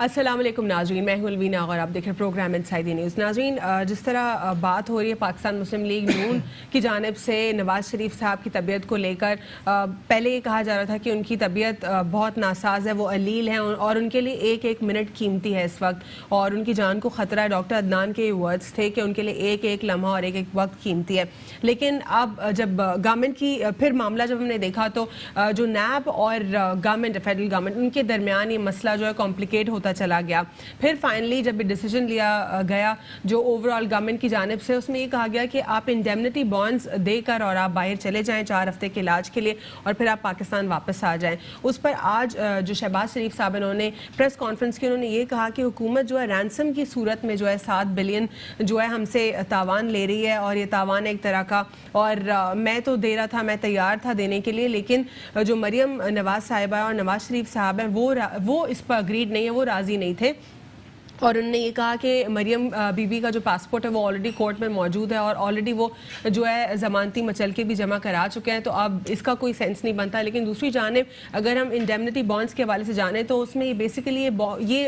अस्सलाम वालेकुम नाज़रीन, मैं हूं अलवीना और आप देख रहे हैं प्रोग्राम इनसाइड द न्यूज़। नाज़रीन, जिस तरह बात हो रही है पाकिस्तान मुस्लिम लीग नून की जानिब से नवाज़ शरीफ साहब की तबीयत को लेकर, पहले ये कहा जा रहा था कि उनकी तबीयत बहुत नासाज है, वो अलील हैं और उनके लिए एक एक मिनट कीमती है इस वक्त और उनकी जान को ख़तरा है। डॉक्टर अदनान के वर्ड्स थे कि उनके लिए एक एक लम्हा और एक एक वक्त कीमती है। लेकिन अब जब गवर्नमेंट की फिर मामला जब हमने देखा तो जो नैब और गवर्नमेंट, फेडरल गवर्नमेंट, उनके दरमियान ये मसला जो है कॉम्प्लिकेट होता चला गया। फिर फाइनली जब डिसीजन लिया गया जो ओवरऑल गवर्नमेंट की जानिब से, उसमें ये कहा गया कि आप इंडेमनिटी बॉन्ड्स देकर और आप बाहर चले जाएं 4 हफ्ते के इलाज के लिए और फिर आप पाकिस्तान वापस आ जाएं। उस पर आज जो शहबाज शरीफ साहब इन्होंने प्रेस कॉन्फ्रेंस की, उन्होंने ये कहा कि हुकूमत जो है रैंसम की सूरत में जो है 7 बिलियन जो है हमसे तावान ले रही है और ये तावान एक तरह का, और मैं तो दे रहा था, मैं तैयार था देने के लिए, लेकिन जो मरियम नवाज साहिबा और नवाज शरीफ साहब हैं वो इस पर अग्रीड नहीं है, वो राज़ी नहीं थे। और उन्होंने ये कहा कि मरियम बीबी का जो पासपोर्ट है वो ऑलरेडी कोर्ट में मौजूद है और ऑलरेडी वो जो है ज़मानती मचलके भी जमा करा चुके हैं, तो अब इसका कोई सेंस नहीं बनता। लेकिन दूसरी जानिब अगर हम इंडेमनिटी बॉन्ड्स के हवाले से जाने तो उसमें ये बेसिकली ये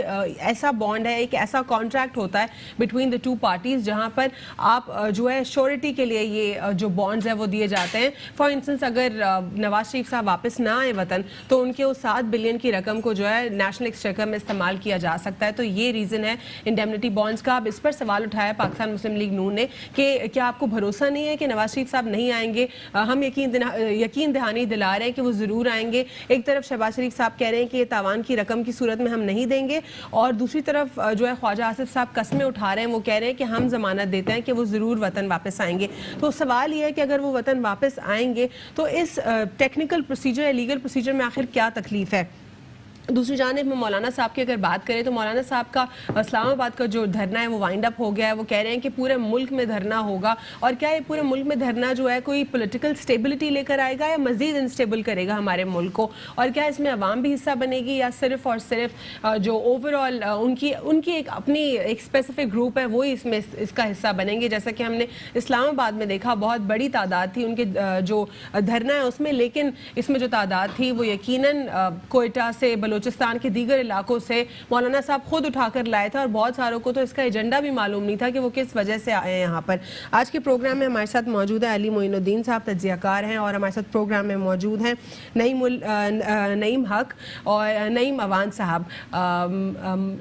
ऐसा बॉन्ड है, एक ऐसा कॉन्ट्रैक्ट होता है बिटवीन द टू पार्टीज़ जहाँ पर आप जो है श्योरिटी के लिए ये जो बॉन्ड्स हैं वो दिए जाते हैं। फॉर इंस्टेंस अगर नवाज शरीफ साहब वापस ना आए वतन तो उनके उस 7 बिलियन की रकम को जो है नेशनल एक्सचेकर में इस्तेमाल किया जा सकता है। तो ये रीज़न है इंडेमनिटी बॉन्ड्स का। अब इस पर सवाल उठाया पाकिस्तान मुस्लिम लीग नून ने कि क्या आपको भरोसा नहीं है कि नवाज शरीफ साहब नहीं आएंगे? हम यकीन दहानी दिला रहे हैं कि वो ज़रूर आएंगे। एक तरफ शहबाज शरीफ साहब कह रहे हैं कि ये तावान की रकम की सूरत में हम नहीं देंगे और दूसरी तरफ जो है ख्वाजा आसिफ साहब कस्में उठा रहे हैं, वो कह रहे हैं कि हम जमानत देते हैं कि वो ज़रूर वतन वापस आएंगे। तो सवाल ये है कि अगर वो वतन वापस आएंगे तो इस टेक्निकल प्रोसीजर या लीगल प्रोसीजर में आखिर क्या तकलीफ है? दूसरी जानिब में मौलाना साहब की अगर बात करें तो मौलाना साहब का इस्लामाबाद का जो धरना है वो वाइंड अप हो गया है। वो कह रहे हैं कि पूरे मुल्क में धरना होगा और क्या ये पूरे मुल्क में धरना जो है कोई पॉलिटिकल स्टेबिलिटी लेकर आएगा या मजीद अनस्टेबल करेगा हमारे मुल्क को, और क्या इसमें अवाम भी हिस्सा बनेगी या सिर्फ और सिर्फ जो ओवरऑल उनकी एक अपनी एक स्पेसिफिक ग्रुप है वो इसमें इसका हिस्सा बनेंगे। जैसा कि हमने इस्लामाबाद में देखा बहुत बड़ी तादाद थी उनके जो धरना है उसमें, लेकिन इसमें जो तादाद थी वो यकीनन कोयटा से बलूचिस्तान के दीगर इलाकों से मौलाना साहब खुद उठाकर लाए थे और बहुत सारों को तो इसका एजेंडा भी मालूम नहीं था कि वो किस वजह से आए हैं यहाँ पर। आज के प्रोग्राम में हमारे साथ मौजूद है अली मोइनुद्दीन साहब, तज्जियाकार हैं, और हमारे साथ प्रोग्राम में मौजूद हैं नईम हक और नईम अवान साहब।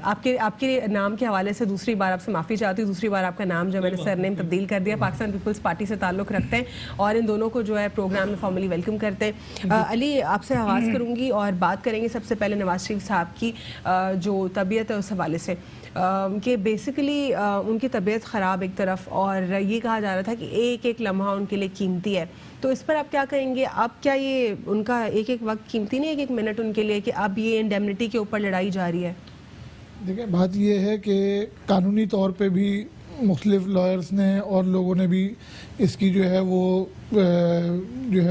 आपके नाम के हवाले से दूसरी बार आपसे माफ़ी चाहती हूँ, दूसरी बार आपका नाम जो मैंने सरनेम तब्दील कर दिया। पाकिस्तान पीपल्स पार्टी से ताल्लुक़ रखते हैं और इन दोनों को जो है प्रोग्राम में फॉर्मली वेलकम करते हैं। अली, आपसे आगाज़ करूँगी और बात करेंगे सबसे पहले नवाज शरीफ साहब की जो तबीयत है उस हवाले से कि बेसिकली उनकी तबीयत ख़राब एक तरफ और ये कहा जा रहा था कि एक एक लम्हा उनके लिए कीमती है, तो इस पर आप क्या कहेंगे? अब क्या ये उनका एक एक वक्त कीमती नहीं, एक एक मिनट उनके लिए, कि अब ये इंडेमनिटी के ऊपर लड़ाई जारी है? देखिए, बात ये है कि कानूनी तौर पे भी मुख्तलिफ लॉयर्स ने और लोगों ने भी इसकी जो है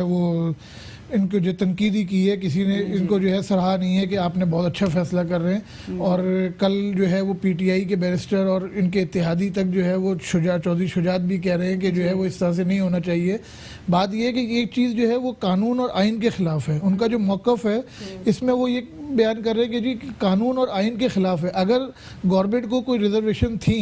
वो इनको जो तनकीदी की है, किसी ने इनको जो है सराहा नहीं है कि आपने बहुत अच्छा फैसला कर रहे हैं। और कल जो है वो पीटीआई के बैरिस्टर और इनके इत्तेहादी तक जो है वो चौधरी शुजात भी कह रहे हैं कि जो है वो इस तरह से नहीं होना चाहिए। बात यह है कि ये चीज़ जो है वो कानून और आइन के ख़िलाफ़ है। उनका जो मौक़िफ़ है इसमें वो ये बयान कर रहे हैं कि जी कानून और आइन के ख़िलाफ़ है। अगर गवर्नमेंट को कोई रिजर्वेशन थी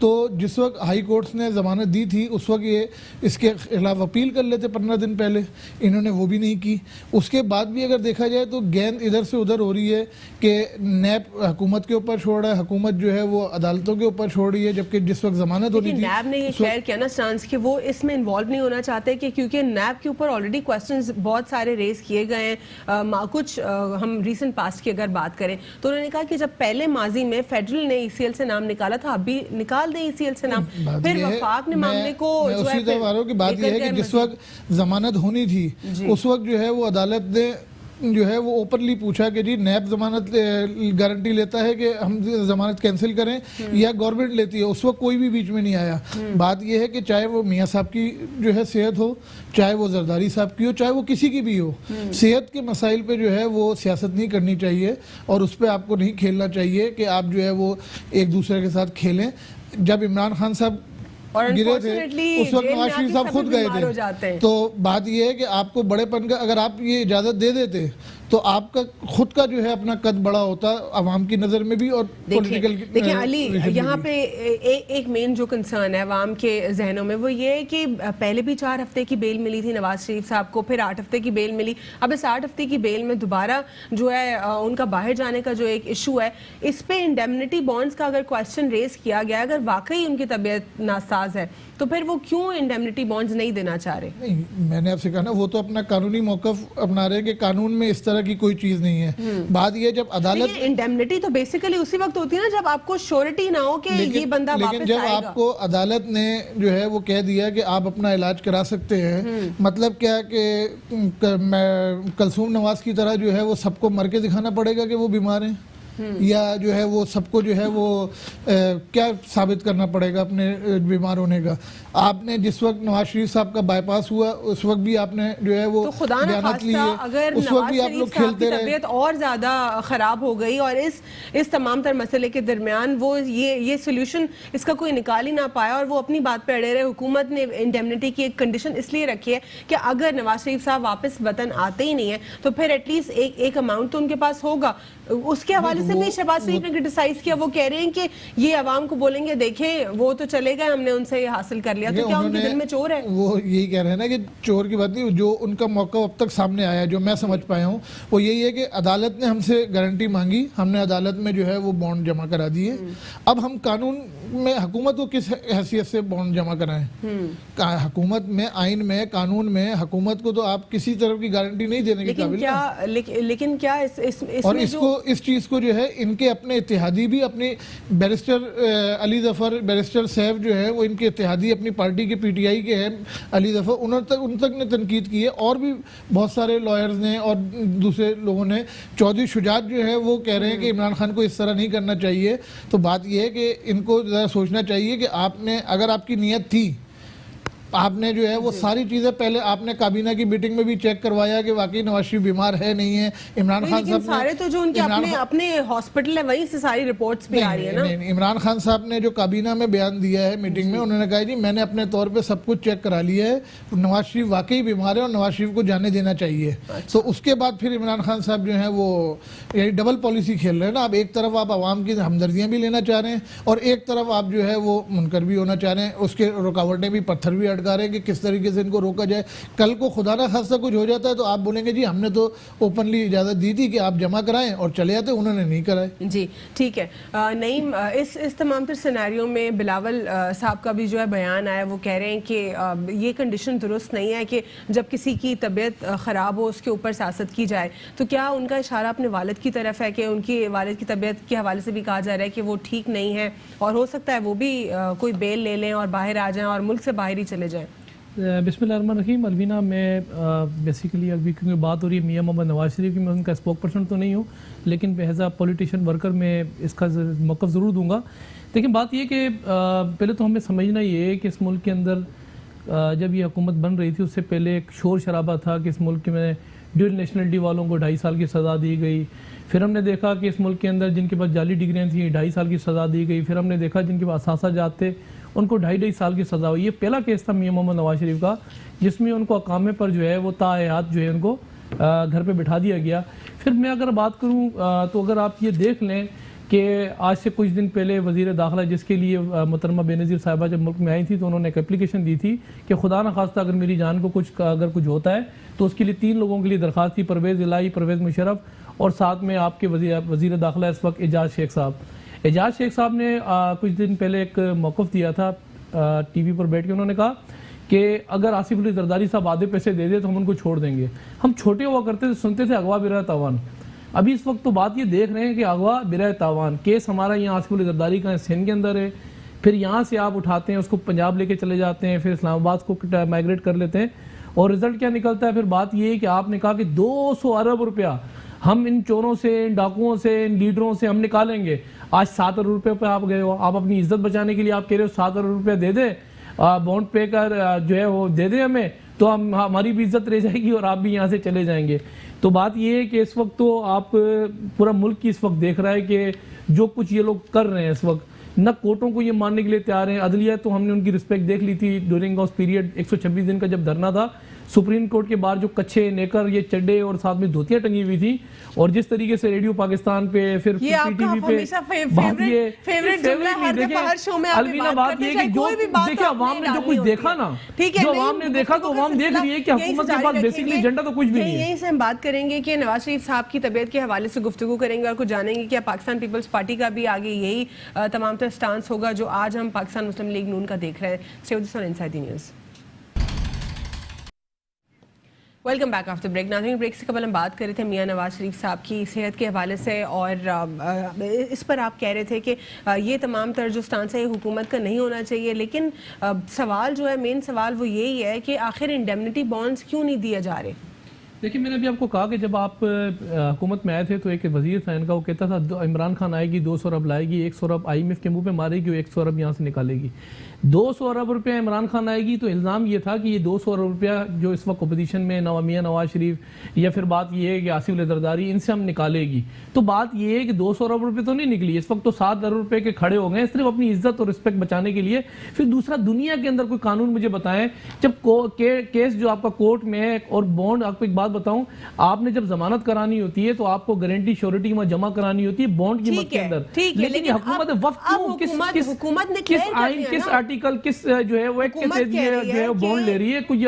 तो जिस वक्त हाई कोर्ट्स ने ज़मानत दी थी उस वक्त ये इसके खिलाफ अपील कर लेते 15 दिन पहले, इन्होंने वो भी नहीं की। उसके बाद भी अगर देखा जाए तो गेंद इधर से उधर हो रही है कि नैब हुकूमत के ऊपर छोड़ रहा है, हुकूमत जो है वो अदालतों के ऊपर छोड़ रही है, जबकि जिस वक्त ज़मानत होनी थी। नैब ने ये शेयर किया ना स्टांस कि वो इसमें इन्वॉल्व नहीं होना चाहते कि क्योंकि नैब के ऊपर ऑलरेडी क्वेश्चंस बहुत सारे रेज किए गए हैं। कुछ हम रिसेंट पास्ट की अगर बात करें तो उन्होंने कहा कि जब पहले माजी में फेडरल ने ईसीएल से नाम निकाला था, अभी निकाल दे ईसीएल से नाम, फिर वफाक ने मामले को उसी तरह आ रहा हूं कि बात यह है कि जिस वक्त जमानत होनी थी उस वक्त जो है वो अदालत ने जो है वो ओपनली पूछा कि जी नैब जमानत गारंटी लेता है कि हम जमानत कैंसिल करें या गवर्नमेंट लेती है, उस वक्त कोई भी बीच में नहीं आया। बात यह है कि चाहे वो मियाँ साहब की जो है सेहत हो, चाहे वो जरदारी साहब की हो, चाहे वो किसी की भी हो, सेहत के मसाइल पे जो है वो सियासत नहीं करनी चाहिए और उस पर आपको नहीं खेलना चाहिए कि आप जो है वो एक दूसरे के साथ खेलें। जब इमरान खान साहब और गिरे थे unfortunately उस वक्त जेल में नवाज शरीफ आके साहब सभी खुद गए बीमार हो जाते थे। हैं। तो बात ये है कि आपको बड़ेपन का अगर आप ये इजाज़त दे देते तो आपका खुद का जो है अपना कद बड़ा होता अवाम की नज़र में भी और पॉलिटिकल देखिए अली, यहाँ पे एक मेन जो कंसर्न है अवाम के जहनों में वो ये है कि पहले भी 4 हफ्ते की बेल मिली थी नवाज शरीफ साहब को, फिर 8 हफ्ते की बेल मिली। अब इस 8 हफ्ते की बेल में दोबारा जो है उनका बाहर जाने का जो एक इशू है, इस पे इंडेमनिटी बॉन्ड्स का अगर क्वेश्चन रेज किया गया, अगर वाकई उनकी तबीयत नासाज है तो फिर वो क्यों इंडेमनिटी बॉन्ड्स नहीं देना चाह रहे? नहीं, मैंने आपसे कहा ना, वो तो अपना कानूनी मौकफ अपना रहे कि कानून में इस तरह की कोई चीज नहीं है। बात ये जब अदालत, इंडेमनिटी तो बेसिकली उसी वक्त होती है ना जब आपको श्योरिटी ना हो कि ये बंदा लेकिन वापस जब आएगा। आपको अदालत ने जो है वो कह दिया कि आप अपना इलाज करा सकते हैं, मतलब क्या कि कलसूम नवाज की तरह जो है वो सबको मर के दिखाना पड़ेगा कि वो बीमार हैं, या जो है वो सबको जो है वो क्या साबित करना पड़ेगा अपने बीमार होने का? आपने जिस वक्त नवाज शरीफ साहब का बाईपास हुआ उस वक्त भी आपने जो है वो तो खुदा ना बयानात लिए, खास्ता अगर उस वक्त भी आप लोग खेलते रहे। तबीयत और ज्यादा खराब हो गई और इस तमाम तर मसले के दरमियान वो ये सोल्यूशन इसका कोई निकाल ही ना पाया और वो अपनी बात पे अड़े रहे। हुकूमत ने इंडेमनिटी की एक कंडीशन इसलिए रखी है कि अगर नवाज शरीफ साहब वापस वतन आते ही नहीं है तो फिर एटलीस्ट एक अमाउंट तो उनके पास होगा। उसके हवाले से भी शहबाज शरीफ ने क्रिटिसाइज किया, वो कह रहे हैं कि ये अवाम को बोलेंगे देखें वो तो चले गए, हमने उनसे ये हासिल कर लिया, तो क्या उनके दिल में चोर है? वो यही कह रहे हैं ना कि चोर की बात नहीं, जो उनका मौका अब तक सामने आया जो मैं समझ पाया हूँ वो यही है कि अदालत ने हमसे गारंटी मांगी, हमने अदालत में जो है वो बॉन्ड जमा करा दिए। अब हम कानून में हुकूमत को किस हैसियत से बॉन्ड जमा कराएं? हुकूमत में, आइन में, कानून में हुकूमत को तो आप किसी तरह की गारंटी नहीं देने के काबिल। लेकिन क्या और इसको इस चीज़ को जो है इनके अपने इत्तेहादी भी, अपने बैरिस्टर अली जफर, बैरिस्टर सैफ जो है वो इनके इत्तेहादी अपनी पार्टी के पीटीआई के हैं अली जफर, उन तक ने तनकीद की है और भी बहुत सारे लॉयर्स ने और दूसरे लोगों ने। चौधरी शुजात जो है वो कह रहे हैं कि इमरान खान को इस तरह नहीं करना चाहिए। तो बात यह है कि इनको ज़रा सोचना चाहिए कि आपने, अगर आपकी नीयत थी, आपने जो है वो सारी चीज़ें पहले आपने काबीना की मीटिंग में भी चेक करवाया कि वाकई नवाज शरीफ बीमार है नहीं है। इमरान खान साहब सारे तो जो उनके अपने हॉस्पिटल है वहीं से सारी रिपोर्ट्स भी आ रही है ना। नहीं, इमरान खान साहब ने जो काबीना में बयान दिया है मीटिंग में, उन्होंने कहा जी मैंने अपने तौर पे सब कुछ चेक करा लिया है, नवाज शरीफ वाकई बीमार है और नवाज शरीफ को जाने देना चाहिए। तो उसके बाद फिर इमरान खान साहब जो है वो यही डबल पॉलिसी खेल रहे हैं ना। अब एक तरफ आप आवाम की हमदर्दियाँ भी लेना चाह रहे हैं और एक तरफ आप जो है वो मुनकर भी होना चाह रहे हैं, उसके रुकावटें भी, पत्थर भी अटका रहे हैं कि किस तरीके से इनको रोका जाए। कल को खुदा ना खास्ता कुछ हो जाता है तो आप बोलेंगे जी हमने तो ओपनली इजाज़त दी थी कि आप जमा कराएं और चले जाते, उन्होंने नहीं कराए। जी ठीक है। नईम, इस तमाम तर सिनेरियो में बिलावल साहब का भी जो है बयान आया, वो कह रहे हैं कि ये कंडीशन दुरुस्त नहीं है कि जब किसी की तबीयत ख़राब हो उसके ऊपर सियासत की जाए। तो क्या उनका इशारा अपने वालिद की तरफ है कि उनकी वालिद की तबीयत के हवाले से भी कहा जा रहा है कि वो ठीक नहीं है और हो सकता है वो भी कोई बेल ले लें और बाहर आ जाएं और मुल्क से बाहर ही चले जाएं? बिस्मिल्लाहिर्रहमानिर्रहीम। अलवीना, मैं बेसिकली अभी क्योंकि बात हो रही है मियां मोहम्मद नवाज शरीफ की, मैं उनका स्पोक पर्सन तो नहीं हूँ, लेकिन एज अ पॉलिटिशियन वर्कर मैं इसका मौक़िफ़ ज़रूर दूंगा। लेकिन बात ये कि पहले तो हमें समझना ये है कि इस मुल्क के अंदर जब ये हुकूमत बन रही थी उससे पहले एक शोर शराबा था कि इस मुल्क में ड्यूल नेशनलिटी वालों को 2.5 साल की सज़ा दी गई। फिर हमने देखा कि इस मुल्क के अंदर जिनके पास जाली डिग्रियाँ थी 2.5 साल की सज़ा दी गई। फिर हमने देखा जिनके पास असासा जाते उनको 2.5 साल की सज़ा हुई। ये पहला केस था मियां मोहम्मद नवाज शरीफ का जिसमें उनको अकामे पर जो है वो तायात जो है उनको घर पे बिठा दिया गया। फिर मैं अगर बात करूँ तो अगर आप ये देख लें कि आज से कुछ दिन पहले वज़ीर दाखिला जिसके लिए मोहतरमा बेनज़ीर साहिबा जब मुल्क में आई थी तो उन्होंने एक एप्लीकेशन दी थी कि खुदा न खास्ता अगर मेरी जान को अगर कुछ होता है तो उसके लिए 3 लोगों के लिए दरख्वास्त थी, परवेज़ इलाही, परवेज़ मुशर्रफ और साथ में आपके वज़ीर दाखिला इस वक्त एजाज शेख साहब। एजाज शेख साहब ने कुछ दिन पहले एक मौक़िफ़ दिया था टीवी पर बैठ के, उन्होंने कहा कि अगर आसिफ अली जरदारी साहब आधे पैसे दे दे तो हम उनको छोड़ देंगे। हम छोटे हुआ करते थे, सुनते थे अगवा बिरा तावान। अभी इस वक्त तो बात ये देख रहे हैं कि अगवा बिरा तावान केस हमारा यहाँ आसिफ अली जरदारी का सिंध के अंदर है, फिर यहाँ से आप उठाते हैं उसको पंजाब लेके चले जाते हैं, फिर इस्लामाबाद को माइग्रेट कर लेते हैं और रिजल्ट क्या निकलता है? फिर बात ये है कि आपने कहा कि 200 अरब रुपया हम इन चोरों से, इन डाकुओं से, इन लीडरों से हम निकालेंगे। आज 7 अरब रुपये पे आप गए हो। आप अपनी इज्जत बचाने के लिए आप कह रहे हो 7 अरब रुपये दे दे, बॉन्ड पे कर जो है वो दे दे हमें, तो हम हमारी भी इज्जत रह जाएगी और आप भी यहाँ से चले जाएंगे। तो बात ये है कि इस वक्त तो आप पूरा मुल्क की इस वक्त देख रहा है कि जो कुछ ये लोग कर रहे हैं इस वक्त, न कोर्टों को ये मानने के लिए तैयार हैं। अदलिया तो हमने उनकी रिस्पेक्ट देख ली थी ड्यूरिंग उस पीरियड 126 दिन का जब धरना था सुप्रीम कोर्ट के बाहर, जो कच्छे नेकर ये चड्डे और साथ में धोतियां टंगी हुई थी, और जिस तरीके से रेडियो पाकिस्तान पे फिर पीटीवी पे अलवीना बात ये कि जो देखिए अवाम ने जो कुछ देखा ना, जो अवाम ने देखा तो अवाम देख रही है कि हुकूमत के पास बेसिकली एजेंडा तो कुछ भी नहीं है। यहीं से हम बात करेंगे कि नवाज शरीफ साहब की तबीयत के हवाले से गुफ्तगू करेंगे और कुछ जानेंगे कि पाकिस्तान पीपल्स पार्टी का भी आगे यही तमाम तरह स्टांस होगा जो आज हम पाकिस्तान मुस्लिम लीग नून का देख रहे हैं। Stay with us on inside the news. Welcome back after break. नाज़रीन, ब्रेक से कबल हम बात कर रहे थे मियां नवाज शरीफ साहब की सेहत के हवाले से, और इस पर आप कह रहे थे कि ये तमाम तरह जो स्टांस है ये हुकूमत का नहीं होना चाहिए, लेकिन सवाल जो है, मेन सवाल वो यही है कि आखिर इंडेमनिटी बॉन्ड्स क्यों नहीं दिए जा रहे? देखिए, मैंने अभी आपको कहा कि जब आप हुकूमत में आए थे तो एक वजीर था इनका, वो कहता था इमरान खान आएगी 200 अरब लाएगी, 100 अरब IMF के मुंह पे मारेगी और 100 अरब यहाँ से निकालेगी। 200 अरब रुपया इमरान खान आएगी तो इल्ज़ाम ये था कि ये 200 अरब रुपया जो इस वक्त अपोजिशन में मियां नवाज शरीफ या फिर बात ये है कि आसिफ अली जरदारी, इनसे हम निकालेगी। तो बात ये है कि 200 अरब रुपये तो नहीं निकली, इस वक्त तो 7 अरब रुपये के खड़े हो गए सिर्फ अपनी इज्जत और रिस्पेक्ट बचाने के लिए। फिर दूसरा, दुनिया के अंदर कोई कानून मुझे बताएं, जब केस जो आपका कोर्ट में है और बॉन्ड, आपको एक बात बताऊं, आपने जब जमानत करानी होती है तो आपको गारंटी श्योरिटी में जमा करानी होती है बॉन्ड की मद के अंदर। लेकिन हुकूमत वक्त किस आइन, किस आर्टिकल, किस जो है वो एक्ट के तहत जो है बॉन्ड ले रही है? कुछ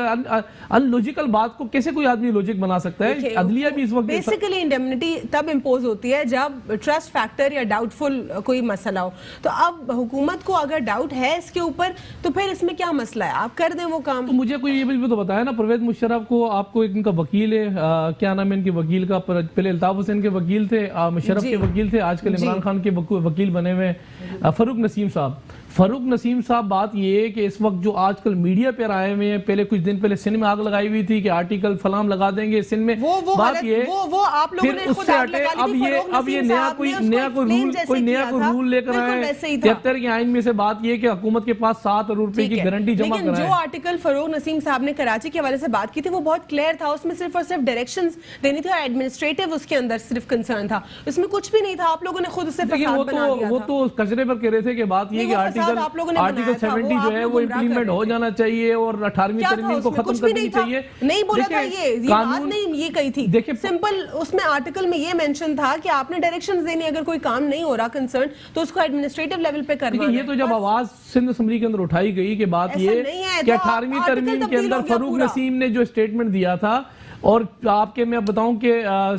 अनलॉजिकल बात को कैसे कोई आदमी लॉजिक बना सकता है? अदलिया भी इस वक्त बेसिकली इंडेमनिटी तब इंपोज होती है जब ट्रस्ट फैक्टर या डाउटफुल कोई मसला हो। तो अब हुकूमत को अगर डाउट है इसके ऊपर तो फिर इसमें क्या मसला है? आप कर दें वो काम। तो मुझे कोई ये भी तो बताया ना, परवेज मुशर्रफ को, आपको एक इनका वकील है, क्या नाम है इनके वकील का, पहले अल्ताफ हुसैन के वकील थे, मुशर्रफ के वकील थे, आजकल इमरान खान के वकील बने हुए फरूक नसीम साहब। फरूक नसीम साहब, बात ये है कि इस वक्त जो आजकल मीडिया पर आए हुए हैं, पहले कुछ दिन पहले सिंध में आग लगाई हुई थी कि आर्टिकल फलाम लगा देंगे सिंध में, बात ये फिर उससे हटे अब ये नया कोई रूल लेकर आए 73 के आइन में से। बात ये कि हुकूमत के पास 7 अरब रुपए की गारंटी जमा कराएं। जो आर्टिकल फरूक नसीम साहब ने कराची के हवाले से बात की थी वो बहुत क्लियर था, उसमें सिर्फ और सिर्फ डायरेक्शंस देनी थी और एडमिनिस्ट्रेटिव उसके अंदर सिर्फ कंसर्न था, उसमें कुछ भी नहीं था। आप लोगों ने खुद उससे फसाद बना दिया था। वो तो कचरे पर कह रहे थे कि बात ये कि आर्टिकल 70 जो है वो इम्प्लीमेंट हो जाना चाहिए और 18वीं तरमीम को खत्म कर देनी चाहिए। नहीं बोला था ये बात नहीं ये कही थी। देखिए, सिंपल उसमें आर्टिकल में ये मेंशन था कि आपने डायरेक्शंस देनी, अगर कोई काम नहीं हो रहा कंसर्न तो उसको एडमिनिस्ट्रेटिव लेवल पे करना है। ये तो जब आवाज सिंध असेंबली के अंदर उठाई गई कि बात ये कि 18वीं तरमीम के अंदर फरूक नसीम ने जो स्टेटमेंट दिया था, और आपके मैं बताऊं कि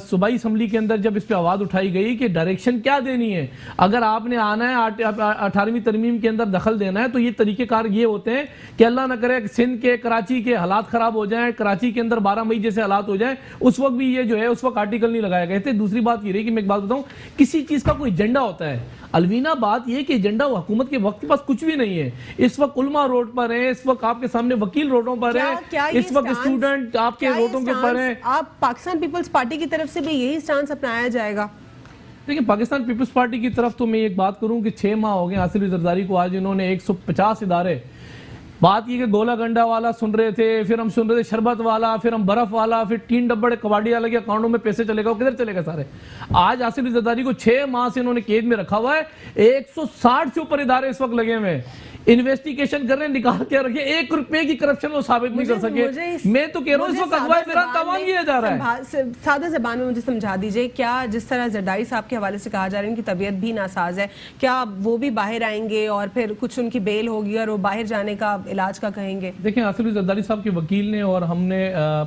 सूबाई असम्बली के अंदर जब इस पे आवाज उठाई गई कि डायरेक्शन क्या देनी है, अगर आपने आना है 18वीं तरमीम के अंदर दखल देना है तो ये तरीकेकार ये होते हैं कि अल्लाह ना करे सिंध के, कराची के हालात खराब हो जाएं, कराची के अंदर 12 मई जैसे हालात हो जाएं, उस वक्त भी ये जो है उस वक्त आर्टिकल नहीं लगाए गए थे। दूसरी बात ये रही कि मैं एक बात बताऊं, किसी चीज का कोई एजेंडा होता है अलवीना, बात ये कि एजेंडा हुकूमत के वक्त के पास कुछ भी नहीं है। इस वक्त उलमा रोड पर है, इस वक्त आपके सामने वकील रोडों पर है, इस वक्त स्टूडेंट आपके रोडों के ऊपर है। आप पाकिस्तान पीपल्स पार्टी की तरफ से भी यही स्टांस अपनाया जाएगा? देखिए, पाकिस्तान पीपल्स पार्टी की तरफ तो मैं एक बात करूं कि 6 माह हो गए आसिफ अली जरदारी को, आज इन्होंने 150 इदारे, बात ये कि गोला गंडा वाला सुन रहे थे, फिर हम सुन रहे थे शरबत वाला, फिर हम बर्फ वाला, फिर 3 डब्बे कबाड़ी वाले के अकाउंटों में पैसे चले गए, किधर चले गए सारे? आज आसिफ अली जरदारी को 6 माह से इन्होंने कैद में रखा हुआ है। 160 से ऊपर इदारे इस वक्त लगे हुए हैं, इन्वेस्टिगेशन कर रहे हैं, निकाल के रखे, 1 रुपए की करप्शन वो साबित नहीं कर सके। मैं तो कह रहा हूँ इस वक्त अगवा मेरा तमाम किया जा रहा है। सादा ज़बान में मुझे समझा दीजिए, क्या जिस तरह जरदारी साहब के हवाले से कहा जा रहा है उनकी तबीयत भी नासाज है, क्या वो भी बाहर आएंगे और फिर कुछ उनकी बेल होगी और वो बाहर जाने का इलाज का कहेंगे? देखिए, आसिफ अली जरदारी साहब के वकील ने और हमने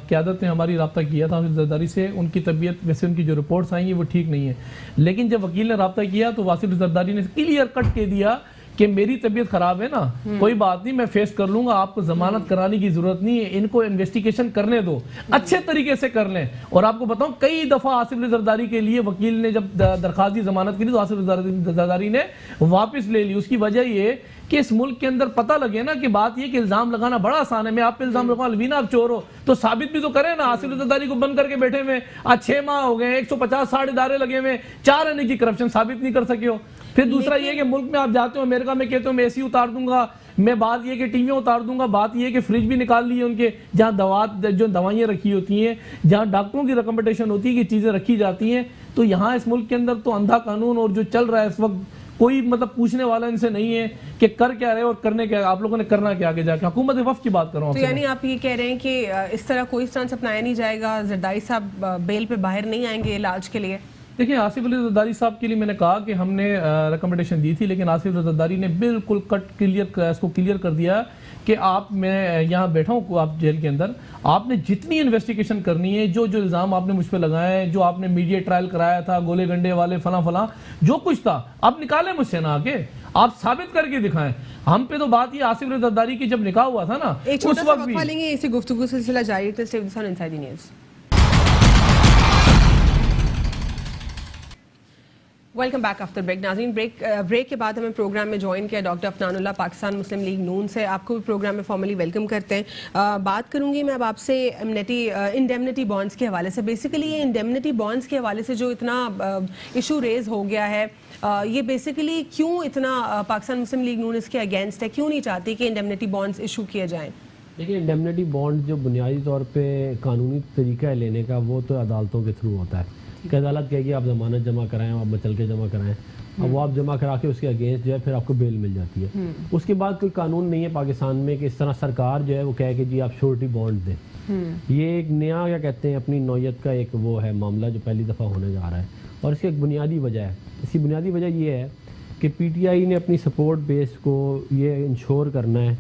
क़यादत ने हमारी रब्ता किया था आसिफ जरदारी से, उनकी तबीयत वैसे उनकी जो रिपोर्ट्स आई वो ठीक नहीं है, लेकिन जब वकील ने रब्ता किया तो आसिफ अली जरदारी ने क्लियर कट कह दिया कि मेरी तबीयत खराब है ना, कोई बात नहीं, मैं फेस कर लूंगा, आपको जमानत कराने की जरूरत नहीं है, इनको इन्वेस्टिगेशन करने दो, अच्छे तरीके से कर लें। और आपको बताऊं, कई दफा आसिफ अली जरदारी के लिए वकील ने जब दरखास्त दी जमानत की तो आसिफ अली जरदारी ने वापस ले ली। उसकी वजह ये कि इस मुल्क के अंदर पता लगे ना कि बात ये कि इल्जाम लगाना बड़ा आसान है। मैं आप पे इल्जाम लगाऊं अलवीना आप चोर हो तो साबित भी तो करें ना। आसिफ अली जरदारी को बंद करके बैठे हुए आज 6 माह हो गए, 150-60 इदारे लगे हुए, 4 आने की करप्शन साबित नहीं कर सके हो। फिर दूसरा ये कि मुल्क में आप जाते हो, अमेरिका में कहते हो मैं एसी उतार दूंगा, मैं बात ये कि टीवियां उतार दूंगा, बात ये कि फ्रिज भी निकाल ली है उनके, जहाँ जो दवाइयाँ रखी होती हैं, जहाँ डॉक्टरों की रिकमेंडेशन होती है कि चीज़ें रखी जाती हैं। तो यहाँ इस मुल्क के अंदर तो अंधा कानून और जो चल रहा है इस वक्त कोई मतलब पूछने वाला इनसे नहीं है कि कर क्या रहे और करने क्या, आप लोगों ने करना क्या आगे जाके। हुकूमत वफ़ की बात कर रहा हूँ तो यानी आप ये कह रहे हैं कि इस तरह कोई स्टैंड अपनाया नहीं जाएगा, जरदारी साहब बेल पे बाहर नहीं आएंगे इलाज के लिए? देखिए, आसिफ अली जरदारी साहब के लिए मैंने कहा कि हमने रिकमेंडेशन दी थी, लेकिन आसिफ अली जरदारी ने बिल्कुल इसको क्लियर कर दिया कि आप, मैं यहाँ बैठा हूँ आप जेल के अंदर, आपने जितनी इन्वेस्टिगेशन करनी है, जो जो इल्ज़ाम आपने मुझ पर लगाए हैं, जो आपने मीडिया ट्रायल कराया था, गोले गंडे वाले फला जो कुछ था, आप निकालें मुझसे ना आके, आप साबित करके दिखाएं। हम पे तो बात ये आसिफ अली जरदारी की जब निकाह हुआ था ना, एक छोटा सा वक्फा लेंगे, इसी गुफ्तगू सिलसिला जारी रखते हैं। Stay with us on inside the news. Welcome back after break. नाज़रीन, ब्रेक के बाद हमें प्रोग्राम में ज्वाइन किया डॉक्टर अफनानुल्लाह पाकिस्तान मुस्लिम लीग नून से। आपको भी प्रोग्राम में फॉर्मली वेलकम करते हैं। बात करूंगी मैं अब आपसे इंडेमनिटी बॉन्ड्स के हवाले से। बेसिकली ये इंडेमनिटी बॉन्ड्स के हवाले से जो इतना इशू रेज हो गया है, ये बेसिकली क्यों इतना पाकिस्तान मुस्लिम लीग नून इसके अगेंस्ट है, क्यों नहीं चाहती कि इंडेमनिटी बॉन्ड्स इशू किए जाएँ? देखिए, इंडेमनिटी बॉन्ड जो बुनियादी तौर पे कानूनी तरीका है लेने का, वो तो अदालतों के थ्रू होता है कि अदालत कहेगी आप ज़मानत जमा कराएं, आप मचल के जमा कराएं, अब वो आप जमा करा के उसके अगेंस्ट जो है फिर आपको बेल मिल जाती है। उसके बाद कोई कानून नहीं है पाकिस्तान में कि इस तरह सरकार जो है वो कहे कि जी आप श्योरिटी बॉन्ड दें। ये एक नया, क्या कहते हैं, अपनी नौयत का एक वो है मामला जो पहली दफ़ा होने जा रहा है, और इसकी एक बुनियादी वजह है। इसकी बुनियादी वजह ये है कि PTI ने अपनी सपोर्ट बेस को ये इंश्योर करना है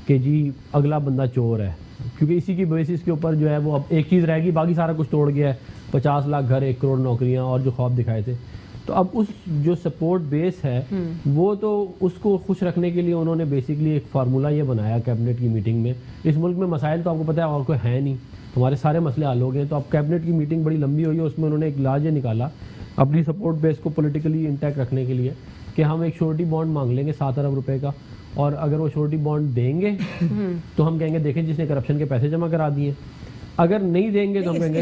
कि जी अगला बंदा चोर है, क्योंकि इसी की बेसिस के ऊपर जो है वो अब एक चीज़ रहेगी, बाकी सारा कुछ तोड़ गया है, 50 लाख घर, 1 करोड़ नौकरियां और जो ख्वाब दिखाए थे। तो अब उस जो सपोर्ट बेस है वो तो उसको खुश रखने के लिए उन्होंने बेसिकली एक फार्मूला ये बनाया कैबिनेट की मीटिंग में। इस मुल्क में मसाइल तो आपको पता है और कोई है नहीं, हमारे सारे मसले हल हो गए। तो अब कैबिनेट की मीटिंग बड़ी लंबी हुई है, उसमें उन्होंने एक इलाज निकाला अपनी सपोर्ट बेस को पॉलिटिकली इंटैक्ट रखने के लिए कि हम एक श्योरिटी बॉन्ड मांग लेंगे 7 अरब रुपए का, और अगर वो श्योरिटी बॉन्ड देंगे तो हम कहेंगे देखें जिसने करप्शन के पैसे जमा करा दिए, अगर नहीं देंगे तो हम कहेंगे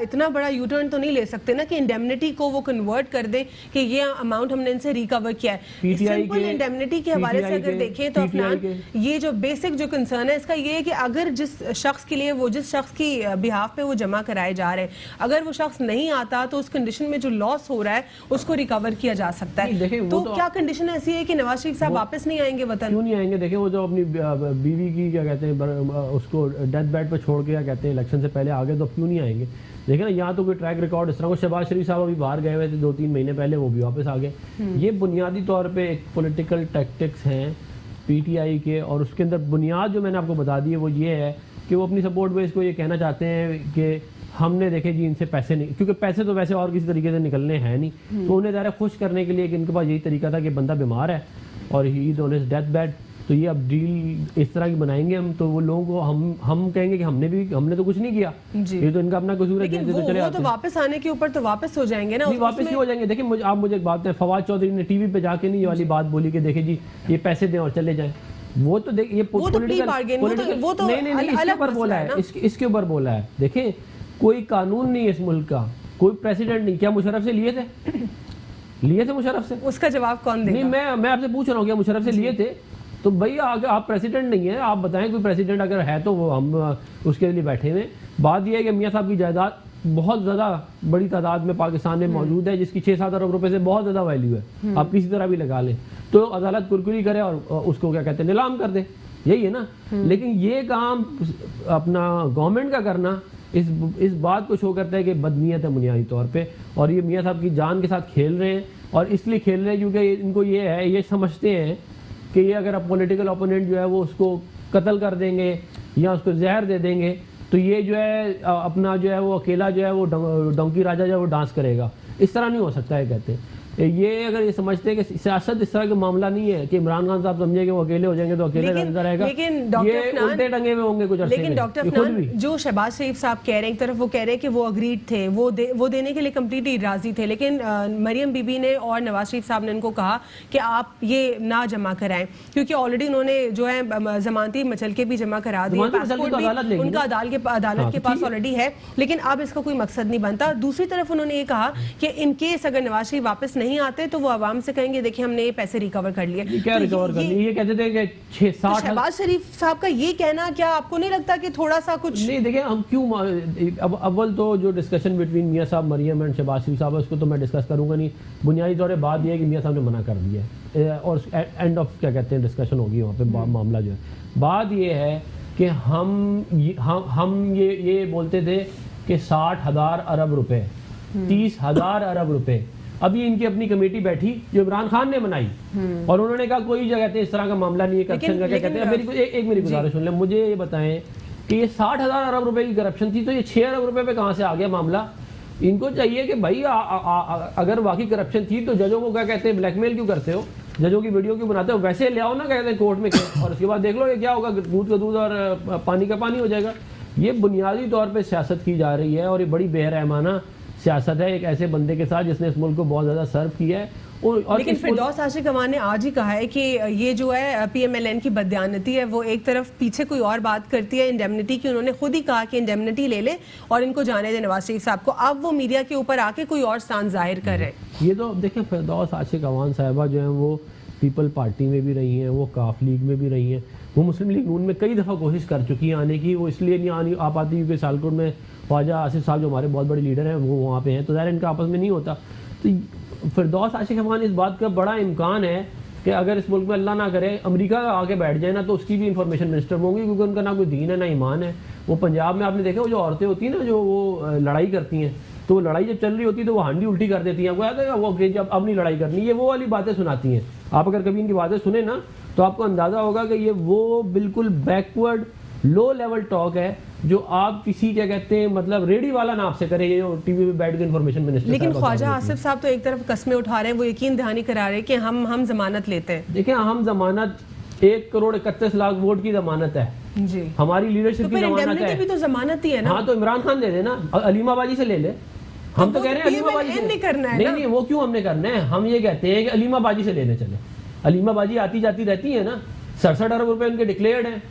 इतना बड़ा यू टर्न तो नहीं ले सकते ना कि इंडेमनिटी को वो कन्वर्ट कर दें कि ये अमाउंट हमने इनसे रिकवर किया है। सिंपल इंडेमनिटी के हवाले से अगर देखें तो अफनान, ये जो बेसिक जो कंसर्न है इसका ये है कि अगर जिस शख्स के लिए वो, जिस शख्स की बिहाफ पे वो जमा कराए जा रहे हैं, अगर वो शख्स नहीं आता तो उस कंडीशन में जो लॉस हो रहा है उसको रिकवर किया जा सकता है। तो क्या कंडीशन ऐसी है कि नवाज शरीफ साहब वापस नहीं आएंगे वतन? क्यों नहीं आएंगे? देखें, वो जो अपनी बीवी की, क्या कहते हैं, उसको डेथ बेड पर छोड़ के, क्या कहते हैं, इलेक्शन से पहले आ गए, तो क्यों नहीं आएंगे? देखिए ना, यहाँ तो कोई ट्रैक रिकॉर्ड इस तरह को, शहबाज शरीफ साहब अभी बाहर गए हुए थे 2-3 महीने पहले, वो भी वापस आ गए। ये बुनियादी तौर पे एक पॉलिटिकल टैक्टिक्स हैं PTI के, और उसके अंदर बुनियाद जो मैंने आपको बता दी है वो ये है कि वो अपनी सपोर्ट बेस को ये कहना चाहते हैं कि हमने देखे जी इनसे पैसे नहीं, क्योंकि पैसे तो वैसे और किसी तरीके से निकलने हैं नहीं, तो उन्हें ज़रा खुश करने के लिए कि इनके पास यही तरीका था कि बंदा बीमार है और he is on his death bed, तो ये अब डील इस तरह की बनाएंगे हम, तो वो लोगों को हम कहेंगे कि हमने तो कुछ नहीं किया, ये तो इनका अपना कसूर है, लेकिन वो तो वापस आने के ऊपर तो वापस हो जाएंगे ना, वापस ही हो जाएंगे। देखिए, आप मुझे एक बात है, फवाद चौधरी ने टीवी पे जाके नहीं ये वाली बात बोली कि देखे जी ये पैसे दें और चले जाएं, वो तो देखिए ये नहीं इसके ऊपर बोला है, इसके ऊपर बोला है। देखें, कोई कानून नहीं है इस मुल्क का, कोई प्रेसिडेंट नहीं। क्या मुशर्रफ से लिए थे मुशर्रफ से? उसका जवाब कौन देगा? नहीं, मैं आपसे पूछ रहा हूँ, क्या मुशर्रफ से लिए थे? तो भैया अगर आप प्रेसिडेंट नहीं है, आप बताएं कोई प्रेसिडेंट अगर है तो वो हम उसके लिए बैठे हुए। बात यह है कि मियाँ साहब की जायदाद बहुत ज़्यादा बड़ी तादाद में पाकिस्तान में मौजूद है, जिसकी 6-7 अरब रुपए से बहुत ज़्यादा वैल्यू है। आप किसी तरह भी लगा लें तो अदालत कुरकुरी करे और उसको, क्या कहते हैं, नीलाम कर दे, यही है ना। लेकिन ये काम अपना गवर्नमेंट का करना इस बात को शो करता है कि बदनीयत है बुनियादी तौर पे, और ये मियाँ साहब की जान के साथ खेल रहे हैं, और इसलिए खेल रहे हैं क्योंकि इनको ये समझते हैं कि ये अगर अब पॉलिटिकल ओपोनेंट जो है वो उसको कत्ल कर देंगे या उसको जहर दे देंगे तो ये जो है अपना जो है वो अकेला जो है वो डोंकी राजा जो है वो डांस करेगा। इस तरह नहीं हो सकता है, कहते हैं। ये अगर ये समझते हैं कि सियासत इस तरह का मामला नहीं है कि इमरान खान साहब समझे कि वो अकेले हो जाएंगे तो अकेले रहता रहेगा, ये उल्टे टंगे में होंगे कुछ अरसे में। लेकिन डॉक्टर अफनान, जो शहबाज शरीफ साहब कह रहे हैं, एक तरफ वो कह रहे हैं कि वो अग्रीड थे, वो देने के लिए कम्प्लीटली राजी थे, लेकिन मरियम बीबी ने और नवाज शरीफ साहब ने उनको कहा कि आप ये ना जमा कराएं, क्योंकि ऑलरेडी उन्होंने जो है जमानती मचल के भी जमा करा दिए, पासपोर्ट भी उनका अदालत के पास ऑलरेडी है, लेकिन अब इसका कोई मकसद नहीं बनता। दूसरी तरफ उन्होंने ये कहा कि इन केस अगर नवाज शरीफ वापस नहीं आते तो वो आवाम से कहेंगे देखिए हमने ये पैसे रिकवर कर लिए। क्या रिकवर कर लिए? ये कहते थे कि 6-60 शहबाज शरीफ साहब का ये कहना, क्या आपको नहीं लगता कि थोड़ा सा कुछ नहीं? देखिए हम क्यों अब अव्वल तो जो डिस्कशन बिटवीन मियां साहब मरियम एंड शहबाज शरीफ साहब, उसको तो मैं डिस्कस करूंगा नहीं। बुनियादी तौर पर बात यह है कि मियां साहब ने मना कर दिया है और एंड ऑफ क्या कहते हैं डिस्कशन होगी वहाँ पे मामला जो है। बात ये है कि हम ये बोलते थे कि 60,000 अरब रुपए, 30,000 अरब रुपए, अभी इनकी अपनी कमेटी बैठी जो इमरान खान ने बनाई और उन्होंने कहा कोई जगह कहते हैं इस तरह का मामला नहीं है, करप्शन का क्या कहते हैं। मेरी गुजारिश सुन लें, मुझे ये बताएं कि ये 60,000 अरब रुपए की करप्शन थी तो ये 6 अरब रुपए पे कहाँ से आ गया मामला? इनको चाहिए कि भाई अगर वाकई करप्शन थी तो जजों को क्या कहते हैं ब्लैकमेल क्यों करते हो, जजों की वीडियो क्यों बनाते हो? वैसे ले आओ ना कहते हैं कोर्ट में और उसके बाद देख लो ये क्या होगा, दूध का दूध और पानी का पानी हो जाएगा। ये बुनियादी तौर पे सियासत की जा रही है और ये बड़ी बेरहमाना सियासत है एक ऐसे बंदे के साथ जिसने इस मुल्क को बहुत ज़्यादा सर्व किया है। और लेकिन फिरदौस आशिक अवान ने आज ही कहा है कि ये जो है PMLN की बदयानती है, वो एक तरफ पीछे कोई और बात करती है इंडेमनिटी की। उन्होंने खुद ही कहा कि इंडेमनिटी ले ले और इनको जाने दे नवाज शरीफ साहब को। अब वो मीडिया के ऊपर आके कोई और स्थान जाहिर कर रहे हैं। ये तो देखिए फिरदौस आशिक अवान साहिबा जो है वो पीपल पार्टी में भी रही हैं, वो काफ लीग में भी रही हैं, वो मुस्लिम लीग नून में कई दफ़ा कोशिश कर चुकी हैं आने की। वो इसलिए नहीं आ पाती क्योंकि सियालकोट में ख्वाजा आसिफ साहब जो हमारे बहुत बड़े लीडर हैं वो वहाँ पे हैं, तो ज़ाहिर इनका आपस में नहीं होता। तो फिरदौस आशिक अवान इस बात का बड़ा इम्कान है कि अगर इस मुल्क में अल्लाह ना करे अमेरिका आके बैठ जाए ना तो उसकी भी इंफॉर्मेशन मिनिस्टर होंगी, क्योंकि उनका ना कोई दीन है ना ईमान है। वो पंजाब में आपने देखा वो जो औरतें होती हैं ना जो वो लड़ाई करती हैं, तो लड़ाई जब चल रही होती है तो वो हांडी उल्टी कर देती हैं। आपको याद है वो जब अब नहीं लड़ाई करनी, ये वो वाली बातें सुनाती हैं। आप अगर कभी इनकी बातें सुने ना तो आपको अंदाज़ा होगा कि ये वो बिल्कुल बैकवर्ड लो लेवल टॉक है जो आप किसी क्या कहते हैं मतलब रेडी वाला ना आपसे करे, ये टीवी पे बैठ के इन्फॉर्मेशन मिनिस्टर। लेकिन ख्वाजा आसिफ साहब तो एक तरफ कस्में उठा रहे हैं, वो यकीन दहानी करा रहे हैं कि हम जमानत लेते हैं। देखिए हम जमानत 1,31,00,000 वोट की जमानत है जी, हमारी लीडरशिप की जमानत है। भी तो जमानत ही है ना। हाँ तो इमरान खान दे देना, अलीमा बाजी से ले ले। हम तो कह रहे हैं अलीमा बाजी से नहीं करना है। नहीं वो क्यों हमने करना है? हम ये कहते हैं कि अलीमा बाजी से लेने चले। अलीमा बाजी आती जाती रहती है ना, 67 अरब रुपए उनके डिक्लेयर्ड है,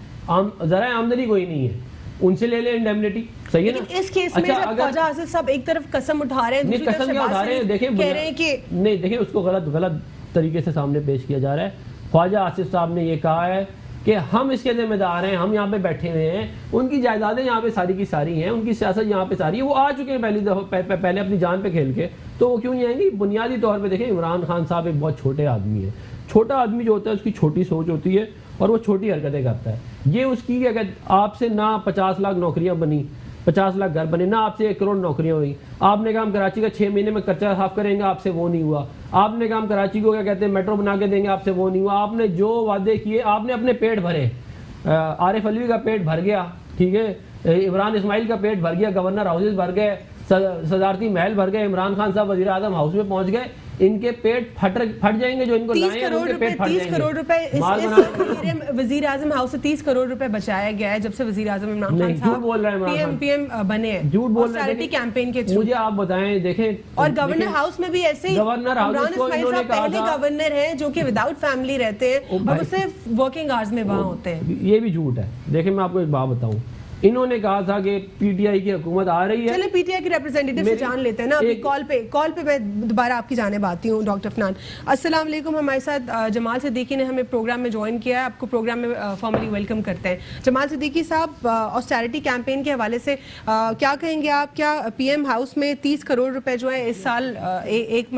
जरा आमदनी कोई नहीं है, उनसे ले ले इंडेमनिटी। सही है ना? इस केस में जब ख्वाजा आसिफ साहब एक तरफ कसम उठा रहे हैं, नहीं कसम क्या उठा रहे हैं, देखिए कह रहे हैं कि नहीं, देखिए उसको गलत तरीके से सामने पेश किया जा रहा है। ख्वाजा आसिफ साहब ने ये कहा है कि हम इसके जिम्मेदार हैं, हम यहाँ पे बैठे हुए हैं, उनकी जायदादें यहाँ पे सारी की सारी हैं, उनकी सियासत यहाँ पे सारी है, वो आ चुके हैं पहले अपनी जान पे खेल के, तो वो क्यों नहीं आएंगी? बुनियादी तौर पे देखें इमरान खान साहब एक बहुत छोटे आदमी है। छोटा आदमी जो होता है उसकी छोटी सोच होती है और वो छोटी हरकतें करता है। ये उसकी क्या कहते, आपसे ना 50 लाख नौकरियां बनी, 50 लाख घर बने, ना आपसे 1 करोड़ नौकरियां हुई। आपने कहा हम कराची का 6 महीने में खर्चा साफ करेंगे, आपसे वो नहीं हुआ। आपने कहा हम कराची को क्या कहते हैं मेट्रो बना के देंगे, आपसे वो नहीं हुआ। आपने जो वादे किए, आपने अपने पेट भरे। आरिफ अलवी का पेट भर गया, ठीक है, इमरान इस्माइल का पेट भर गया, गवर्नर हाउसेज भर गए, सदारती महल भर गए, इमरान खान साहब वजीर आजम हाउस में पहुंच गए, इनके पेट फट जाएंगे जो इनको 30 करोड़ रुपए वजीर आजम हाउस से 30 करोड़ रुपए बचाया गया है जब से वजीर आजम इमरान खान साहब पीएम बने हैं। झूठ बोल रहे हैं चैरिटी कैंपेन के थ्रू। मुझे आप बताएं, देखें और गवर्नर हाउस में भी ऐसे ही गवर्नर हाउस को इन्होंने कहा पहले गवर्नर हैं जो कि विदाउट फैमिली रहते हैं और वो सिर्फ वर्किंग आवर्स में वहां होते हैं। ये भी झूठ है। देखिए मैं आपको एक बात बताऊं, इन्होंने कहा था कि पीटीआई की हुकूमत आ रही है। चलिए पीटीआई के रिप्रेजेंटेटिव से जान लेते हैं ना। अभी कॉल पे मैं दोबारा आपकी जानिब आती हूँ। डॉक्टर अफनान, अस्सलाम वालेकुम। हमारे साथ जमाल सिद्दीकी ने हमें प्रोग्राम में ज्वाइन किया है। आपको प्रोग्राम में फॉर्मली वेलकम करते हैं। जमाल सिद्दीकी साहब, ऑस्टेरिटी कैंपेन के हवाले से क्या कहेंगे आप? क्या पीएम हाउस में 30 करोड़ रुपए जो है इस साल एक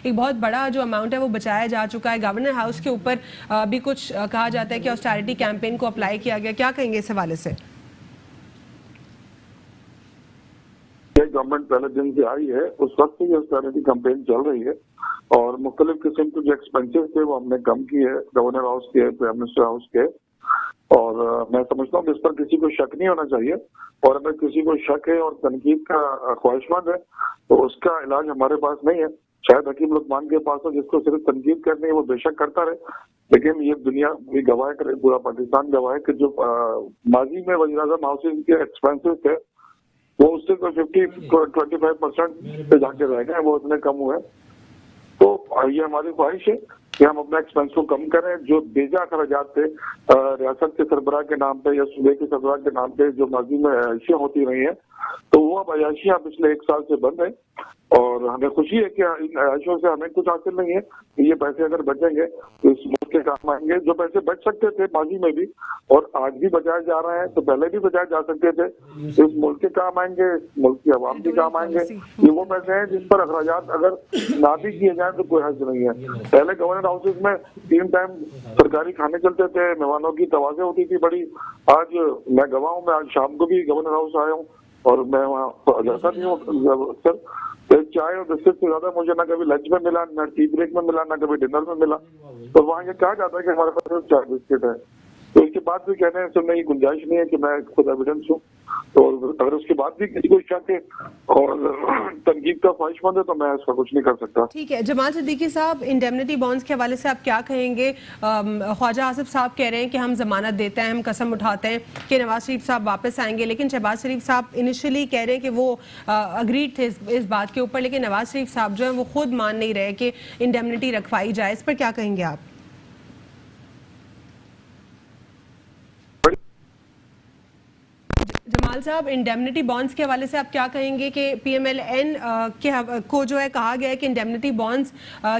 बहुत बड़ा जो अमाउंट है वो बचाया जा चुका है। गवर्नर हाउस के ऊपर भी कुछ कहा जाता है कि ऑस्टेरिटी कैंपेन को अप्लाई किया गया, क्या कहेंगे इस हवाले से? गवर्नमेंट पहले दिन से आई है, उस वक्त से ऑस्टेरिटी कैंपेन चल रही है और मुख्तलिफ किस्म के जो एक्सपेंसेस थे वो हमने कम किए है, गवर्नर हाउस के, प्राइम मिनिस्टर हाउस के। और मैं समझता हूँ कि इस पर किसी को शक नहीं होना चाहिए और अगर किसी को शक है और तनकीद का ख्वाहिशमंद है तो उसका इलाज हमारे पास नहीं है। शायद हकीम लुकमान के पास हो, जिसको सिर्फ तनकीद करनी है वो बेशक करता रहे, लेकिन ये दुनिया भी गवाह करे, पूरा पाकिस्तान गवाह है कि जो माजी में वज़ीर आज़म हाउसिंग के एक्सपेंसेस थे वो उससे कोई 25% पे जाके रह गए, वो इतने कम हुए। तो ये हमारी ख्वाहिश है कि हम अपने एक्सपेंस को कम करें। जो बेजा खर्चात थे रियासत के सरबराह के नाम पे या सूबे के सरबराह के नाम पे जो माजी में अयाशियाँ होती रही हैं, तो वो अब अयाशियाँ पिछले 1 साल से बंद है। और हमें खुशी है कि इन आयशों से हमें कुछ हासिल नहीं है कि ये पैसे अगर बचेंगे तो इस मुल्क के काम आएंगे। जो पैसे बच सकते थे माजी में भी और आज भी बचाए जा रहे हैं, तो पहले भी बचाए जा सकते थे, इस मुल्क के काम आएंगे, इस मुल्क की आवाम के काम आएंगे। ये वो पैसे हैं जिस पर अखराजात अगर ना भी किए जाए तो कोई हर्ज नहीं है। पहले गवर्नर हाउसेज में 3 टाइम सरकारी खाने चलते थे, मेहमानों की तवाज़े होती थी बड़ी। आज मैं गवाह हूँ, मैं आज शाम को भी गवर्नर हाउस आया हूँ और मैं वहाँ जाता नहीं हूँ अक्सर। चाय और बिस्किट से ज्यादा मुझे ना कभी लंच में मिला, ना टी ब्रेक में मिला, ना कभी डिनर में मिला। तो वहाँ ये कहा जाता है कि हमारे पास चाय बिस्किट है, तो इसके बाद भी कहने सुनने की गुंजाइश नहीं है कि मैं खुद एविडेंस हूँ। तो अगर उसके बाद भी किसी को शक है और तनकीद का ख्वाहिशमंद है तो मैं इसका कुछ नहीं कर सकता। ठीक है, जमाल सिद्दीकी साहब, इंडेमनिटी बॉन्ड्स के हवाले से आप क्या कहेंगे? ख्वाजा आसिफ साहब कह रहे हैं कि हम जमानत देते हैं, हम कसम उठाते हैं कि नवाज शरीफ साहब वापस आएंगे, लेकिन शहबाज शरीफ साहब इनिशियली कह रहे हैं कि वो अग्रीड थे इस बात के ऊपर, लेकिन नवाज शरीफ साहब जो है वो खुद मान नहीं रहे कि इंडेमनिटी रखवाई जाए। इस पर क्या कहेंगे आप? जमाल साहब, इंडेमनिटी बॉन्ड्स के हवाले से आप क्या कहेंगे कि PMLN को जो है कहा गया है कि इंडेमनिटी बॉन्ड्स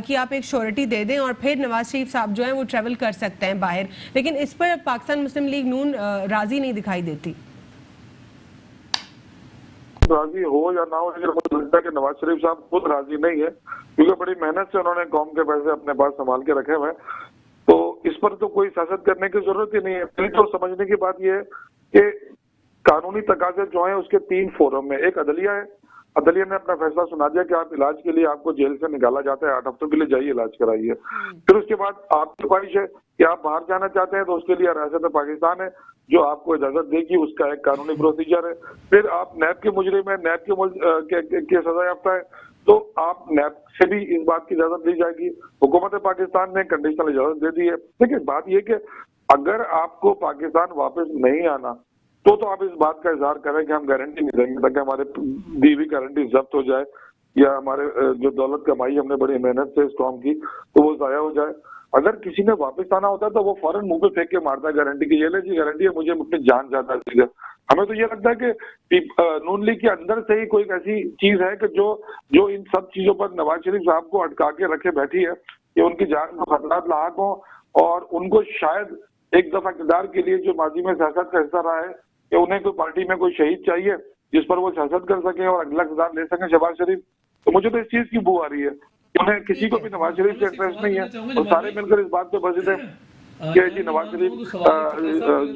की आप एक श्योरिटी दे दें और फिर नवाज शरीफ साहब जो है वो ट्रैवल कर सकते हैं बाहर, लेकिन इस पर पाकिस्तान मुस्लिम लीग नून राजी नहीं दिखाई देती। राजी हो या ना हो, लेकिन मुझे लगता है कि नवाज शरीफ साहब खुद राजी नहीं है, क्योंकि बड़ी मेहनत से उन्होंने कौम के पैसे अपने पास संभाल के रखे हुए हैं। तो इस पर तो कोई सियासत करने की जरूरत ही नहीं है। पहले तो समझने की बात यह है कि कानूनी तकाजे जो है उसके 3 फोरम में, एक अदलिया है, अदलिया ने अपना फैसला सुना दिया कि आप इलाज के लिए आपको जेल से निकाला जाता है, 8 हफ्तों के लिए जाइए इलाज कराइए। फिर उसके बाद आपकी ख्वाहिश है कि आप बाहर जाना चाहते हैं तो उसके लिए रियासत पाकिस्तान है जो आपको इजाजत देगी, उसका एक कानूनी प्रोसीजर है। फिर आप नैब के मुजरिम है, नैब के सजा याफ्ता है, तो आप नैब से भी इस बात की इजाजत दी जाएगी। हुकूमत पाकिस्तान ने कंडीशनल इजाजत दे दी है। लेकिन बात यह कि अगर आपको पाकिस्तान वापस नहीं आना तो आप इस बात का इजहार करें कि हम गारंटी नहीं देंगे ताकि हमारे दी हुई गारंटी जब्त हो जाए या हमारे जो दौलत कमाई हमने बड़ी मेहनत से इस कौम की तो वो जाया हो जाए। अगर किसी ने वापस आना होता है तो वो फौरन मुंह पे फेंक के मारता है गारंटी की, ये ले जी गारंटी है, मुझे अपनी जान जाता है। हमें तो ये लगता है कि नून लीग के अंदर से ही कोई ऐसी चीज है कि जो इन सब चीजों पर नवाज शरीफ साहब को अटका के रखे बैठी है कि उनकी जान को खतरात लाक हो और उनको शायद एक दफा इक़्तिदार के लिए जो माजी में सियासत का हिस्सा रहा है कि उन्हें कोई पार्टी में कोई शहीद चाहिए जिस पर वो सियासत कर सके और अगला इक़्तिदार ले सके शहबाज शरीफ। तो मुझे तो इस चीज की बू आ रही है कि उन्हें किसी को भी नवाज शरीफ से इंटरेस्ट नहीं है और सारे मिलकर इस बात पे बसे थे कि जी नवाज शरीफ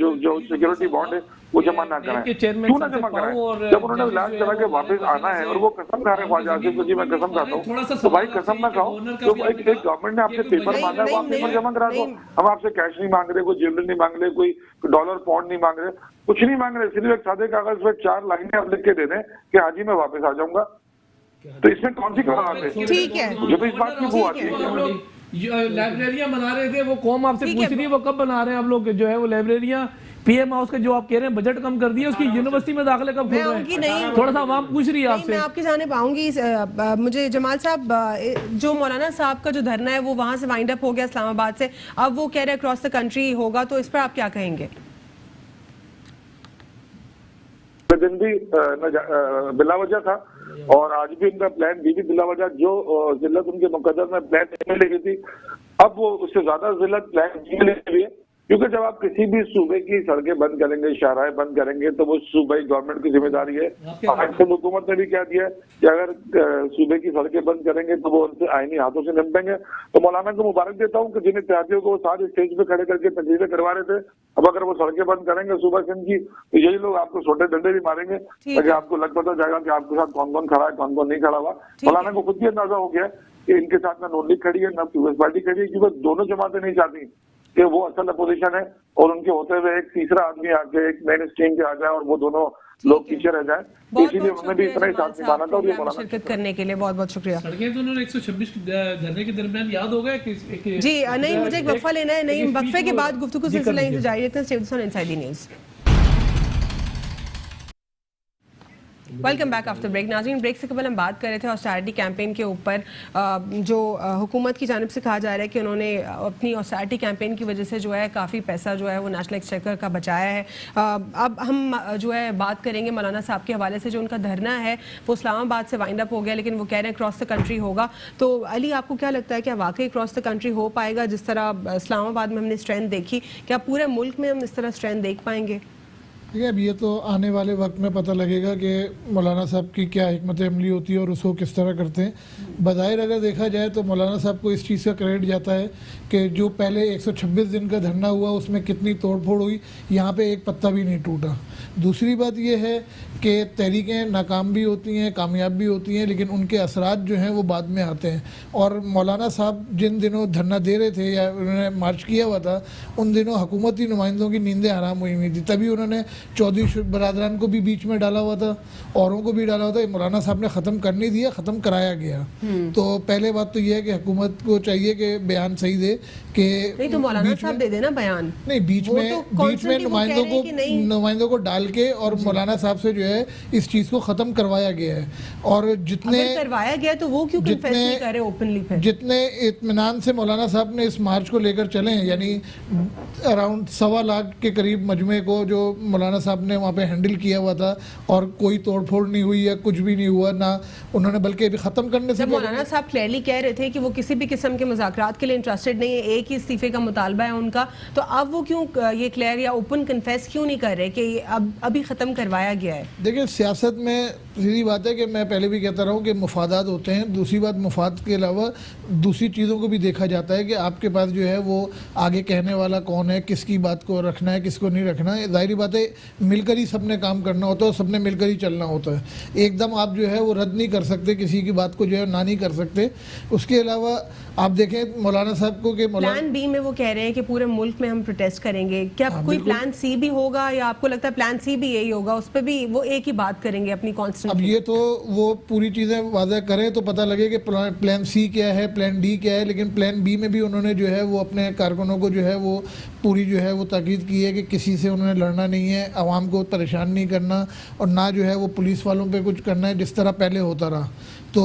जो सिक्योरिटी बॉन्ड है वो जमा ना कराएं। क्यों ना जमा कराएं? जब उन्होंने इलाज करा के वापस आना है और वो कसम खा रहे ख्वाजा आसिफ को जी मैं कसम खाता हूँ, तो भाई कसम ना खाओ। तो एक गवर्नमेंट ने आपसे पेपर मांगा है वो आप पेपर जमा करा दो। हम आपसे कैश नहीं मांग रहे, कोई ज्वेलरी नहीं मांग रहे, कोई डॉलर पाउंड नहीं मांग रहे, कुछ नहीं मांग रहे, सिर्फ एक सादे कागज पे 4 लाइनें आप लिख के दे दें कि हाजी मैं वापस आ जाऊंगा। तो इसमें कौन सी कमाल है? ठीक है, मुझे तो इस बात की बू आती है। लाइब्रेरियां बना रहे थे, वो कौम आपसे पूछ रही है वो कब बना रहे हैं आप लोग जो है वो लाइब्रेरियां? PM हाउस के जो आप कह रहे हैं बजट कम कर दिया, उसकी यूनिवर्सिटी में दाखिले कब खोल रहे हैं? थोड़ा सा आवाम पूछ रही है आपसे। मैं आपकी जानिब आऊंगी। मुझे जमाल साहब, जो मौलाना साहब का जो धरना है वो वहां से वाइंड अप हो गया इस्लामाबाद से, अब वो कह रहे हैं अक्रॉस द कंट्री होगा, तो इस पर आप क्या कहेंगे? दिन भी बिला वजह था और आज भी उनका प्लान भी बिला वजह, जो जिल्लत उनके मुकद्दर में प्लान लेगी थी, अब वो उससे ज्यादा जिल्लत प्लान ले रही है। क्योंकि जब आप किसी भी सूबे की सड़कें बंद करेंगे, शाहराएं बंद करेंगे, तो वो सूबाई गवर्नमेंट की जिम्मेदारी है। पाकिस्तान हुकूमत ने भी कह दिया कि अगर सूबे की सड़कें बंद करेंगे तो वो उनसे आईनी हाथों से निपटेंगे। तो मौलाना को मुबारक देता हूँ कि जिन इत्तेहादियों को वो सारे स्टेज पे खड़े करके तकरीरें करवा रहे थे, अब अगर वो सड़कें बंद करेंगे सूबा सिंध की तो यही लोग आपको छोटे डंडे भी मारेंगे ताकि आपको लग पता जाएगा कि आपके साथ कौन कौन खड़ा है, कौन कौन नहीं खड़ा हुआ। मौलाना को खुद भी अंदाजा हो गया कि इनके साथ ना नून लीग खड़ी है ना पीपल्स पार्टी खड़ी है, क्योंकि दोनों जमातें नहीं चाहती कि वो असल अपोजिशन है और उनके होते हुए एक तीसरा आदमी आके एक मेन स्ट्रीम पे आ जाए और वो दोनों लोग पीछे रह जाए। इसीलिए उन्होंने भी इतना ही साथ निभाना था और ये मौलाना शिरकत करने के लिए बहुत बहुत शुक्रिया। सड़कें तो उन्होंने 126 धरने के दरमियान याद हो गए कि जी नहीं, मुझे एक वक्फा लेना है, नहीं वक्फे के बाद गुफ्तगू सिलसिला जारी रखते हैं। Stay with us on inside the news. Welcome back after break. नाज़रीन, ब्रेक से कबल हम बात कर रहे थे ऑस्टेरिटी कैंपेन के ऊपर, जो हुकूमत की जानिब से कहा जा रहा है कि उन्होंने अपनी ऑस्टेरिटी कैंपेन की वजह से जो है काफ़ी पैसा जो है वो नेशनल एक्सचेकर का बचाया है। अब हम जो है बात करेंगे मौलाना साहब के हवाले से। जो उनका धरना है वो इस्लामाबाद से वाइंड अप हो गया, लेकिन वो कह रहे हैं क्रॉस द कंट्री होगा। तो अली, आपको क्या लगता है क्या वाकई क्रॉस द कंट्री हो पाएगा? जिस तरह इस्लामाबाद में हमने स्ट्रेंथ देखी, क्या पूरे मुल्क में हम इस तरह स्ट्रेंथ देख पाएंगे? देखिए, अब ये तो आने वाले वक्त में पता लगेगा कि मौलाना साहब की क्या हिकमत अमली होती है और उसको किस तरह करते हैं। बज़ाहिर अगर देखा जाए तो मौलाना साहब को इस चीज़ का क्रेडिट जाता है कि जो पहले 126 दिन का धरना हुआ उसमें कितनी तोड़फोड़ हुई, यहाँ पे एक पत्ता भी नहीं टूटा। दूसरी बात यह है कि तहरीकें नाकाम भी होती हैं, कामयाब भी होती हैं, लेकिन उनके असरात जो हैं वो बाद में आते हैं। और मौलाना साहब जिन दिनों धरना दे रहे थे या उन्होंने मार्च किया हुआ था, उन दिनों हुकूमती नुमाइंदों की नींदें हराम हुई हुई थी। तभी उन्होंने चौधरी बरादरान को भी बीच में डाला हुआ था, औरों को भी डाला हुआ था। मौलाना साहब ने ख़त्म करने दिया, ख़त्म कराया गया। तो पहले बात तो यह है कि हुकूमत को चाहिए कि बयान सही दे कि नहीं तो मौलाना साहब दे देना बयान, नहीं बीच में नुमाइंदों को डाल के, और मौलाना साहब से जो है इस चीज़ को ख़त्म करवाया गया है। और जितने करवाया गया तो वो क्यों कन्फेस नहीं कर रहे ओपनली? फिर जितने इत्मीनान से मौलाना साहब ने इस मार्च को लेकर चले हैं, यानी अराउंड 1.25 लाख के करीब मजमे को जो मौलाना साहब ने वहाँ पे हैंडल किया हुआ था, और कोई तोड़फोड़ नहीं हुई या कुछ भी नहीं हुआ ना उन्होंने, बल्कि अभी ख़त्म करने से मौलाना साहब क्लियरली कह रहे थे कि वो किसी भी किस्म के मुज़ाकरात के लिए इंटरेस्टेड नहीं है, एक ही इस्तीफे का मुतालबा है उनका। तो अब वो क्यों ये क्लियर या ओपन कन्फेस क्यों नहीं कर रहे कि अब अभी ख़त्म करवाया गया है? देखिए, सियासत में सीधी बात है कि मैं पहले भी कहता रहा हूँ कि मुफादात होते हैं। दूसरी बात, मुफाद के अलावा दूसरी चीज़ों को भी देखा जाता है कि आपके पास जो है वो आगे कहने वाला कौन है, किसकी बात को रखना है, किसको नहीं रखना है। ज़ाहिर बात है मिलकर ही सबने काम करना होता है और सबने मिलकर ही चलना होता है। एकदम आप जो है वो रद्द नहीं कर सकते, किसी की बात को जो है ना नहीं कर सकते। उसके अलावा आप देखें मौलाना साहब को कि प्लान बी में वो कह रहे हैं कि पूरे मुल्क में हम प्रोटेस्ट करेंगे। क्या कोई प्लान सी भी होगा, या आपको लगता है प्लान सी भी यही होगा, उस पर भी वो एक ही बात करेंगे अपनी कांस्टेंट? अब ये तो वो पूरी चीज़ें वाज़ह करें तो पता लगे कि प्लान सी क्या है, प्लान डी क्या है। लेकिन प्लान बी में भी उन्होंने जो है वो अपने कारकुनों को जो है वो पूरी जो है वो ताकीद की है कि किसी से उन्होंने लड़ना नहीं है, आवाम को परेशान नहीं करना, और ना जो है वो पुलिस वालों पे कुछ करना है जिस तरह पहले होता रहा। तो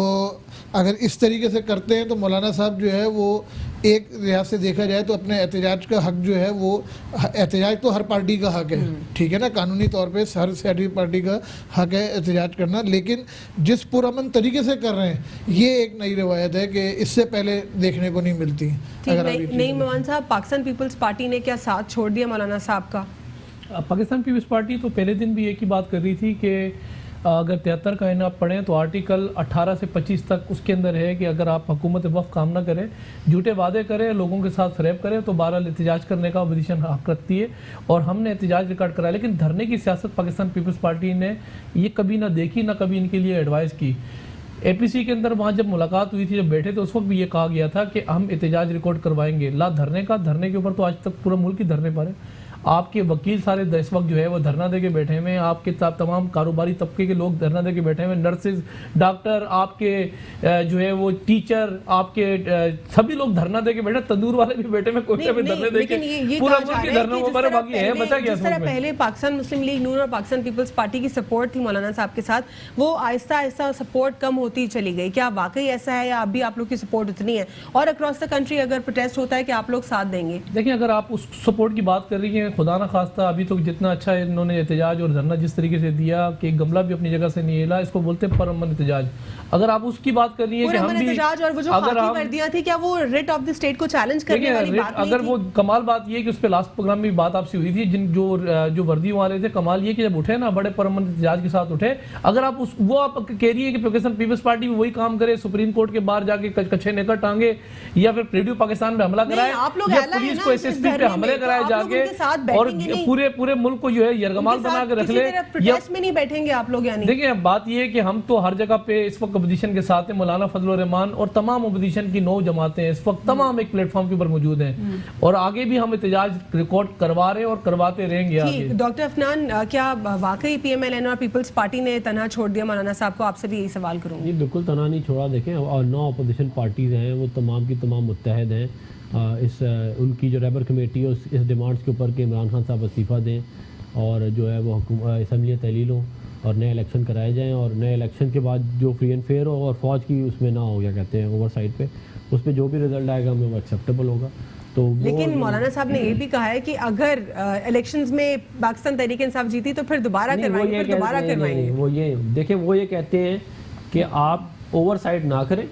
अगर इस तरीके से करते हैं तो मौलाना साहब जो है वो एक लिहाज से देखा जाए तो अपने एहतजाज का हक जो है वो, एहतजाज तो हर पार्टी का हक है, ठीक है ना, कानूनी तौर पे हर सियासी पार्टी का हक है एहतजाज करना। लेकिन जिस पुरअमन तरीके से कर रहे हैं ये एक नई रवायत है कि इससे पहले देखने को नहीं मिलती। नहीं मवान साहब, पाकिस्तान पीपल्स पार्टी ने क्या साथ छोड़ दिया मौलाना साहब का? पाकिस्तान पीपल्स पार्टी तो पहले दिन भी एक ही बात कर रही थी कि अगर 73 का आईन आप पढ़ें तो आर्टिकल 18 से 25 तक उसके अंदर है कि अगर आप हुकूमत वफ़ काम ना करें, झूठे वादे करें, लोगों के साथ फरेब करें, तो बहरहाल एहतजाज करने का अपोजिशन हक रखती है। और हमने एहतजाज रिकॉर्ड कराया, लेकिन धरने की सियासत पाकिस्तान पीपल्स पार्टी ने ये कभी ना देखी, ना कभी इनके लिए एडवाइस की। APC के अंदर वहाँ जब मुलाकात हुई थी, जब बैठे थे, उस वक्त भी ये कहा गया था कि हम एहतजाज रिकॉर्ड करवाएंगे। ला धरने का, धरने के ऊपर तो आज तक पूरा मुल्क ही धरने पर है। आपके वकील सारे इस वक्त जो है वो धरना दे के बैठे हुए हैं, आपके तमाम कारोबारी तबके के लोग धरना दे के बैठे हुए हैं, नर्सेज, डॉक्टर, आपके जो है वो टीचर, आपके सभी लोग धरना दे के बैठे, तंदूर वाले भी बैठे हुए, कोयटे में धरने दे के पूरा मुल्क के धरनों पर बाकी है बचा गया। जिस तरह पहले पाकिस्तान मुस्लिम लीग नून और पाकिस्तान पीपल्स पार्टी की सपोर्ट थी मौलाना साहब के साथ, वो आहिस्ता आहिस्ता सपोर्ट कम होती चली गई। क्या वाकई ऐसा है या अभी आप लोग की सपोर्ट उतनी है? और अक्रॉस द कंट्री अगर प्रोटेस्ट होता है कि आप लोग साथ देंगे? देखिए, अगर आप उस सपोर्ट की बात कर रही हैं, खुदा ना खास्ता अभी तो जितना अच्छा इन्होंने एहतजाज और धरना जिस तरीके से दिया कि गमला भी अपनी जगह से नहीं हिला, इसको बोलते हैं पुरअमन एहतजाज। अगर आप उसकी बात कर रही है कि हम भी, और वो जो खाकी वर्दियां थी, क्या वो रिट ऑफ द स्टेट को चैलेंज करने वाली बात नहीं अगर थी? वो कमाल बात ये कि उस पे लास्ट प्रोग्राम में बात आपसे हुई थी, जो वर्दी वाले थे, कमाल ये कि जब उठे ना बड़े पुरअमन एहतजाज के साथ उठे। अगर आप वो आप कह रही है कि पाकिस्तान पीपल्स पार्टी वही काम करे, सुप्रीम कोर्ट के बाहर जाके कच्छे नेकर टांगे, या फिर रेडियो पाकिस्तान पे हमला कराए, या पुलिस को SSP पे हमले कराए जाके, और पूरे मुल्क को जो है यरगमाल बना के रख ले, प्रोटेस्ट में नहीं बैठेंगे आप लोग? यानी देखिए, बात ये है कि हम तो हर जगह पे इस वक्त अपोजिशन के साथ हैं। मौलाना फजल रहमान और तमाम अपोजिशन की 9 जमातें इस वक्त तमाम एक प्लेटफॉर्म के ऊपर मौजूद हैं, और आगे भी हम एहतजाज रिकॉर्ड करवा रहे हैं और करवाते रहेंगे आगे। डॉक्टर अफनान, क्या वाकई PMLN और पीपल्स पार्टी ने तनहा छोड़ दिया मौलाना साहब को? आपसे भी यही सवाल करूँगी। बिल्कुल तनहा नहीं छोड़ा। देखें, और 9 अपोजिशन पार्टीज हैं, वो तमाम की तमाम मुत्तहद हैं उनकी जो रैबर कमेटी है इस डिमांड्स के ऊपर कि इमरान खान साहब इस्तीफ़ा दें और जो है वो असम्बली तहलील हो, और नए इलेक्शन कराए जाएं और नए इलेक्शन के बाद जो फ्री एंड फेयर हो और फौज की उसमें ना हो, क्या कहते हैं, ओवरसाइट पे, उस पर जो भी रिजल्ट आएगा हमें वो एक्सेप्टेबल होगा। तो लेकिन मौलाना साहब ने ये भी कहा है कि अगर इलेक्शंस में पाकिस्तान तहरीक इंसाफ जीती तो फिर दोबारा करवाएंगे, फिर दोबारा करवाएंगे। वो ये देखिए, वो ये कहते हैं कि आप ओवरसाइट ना करें,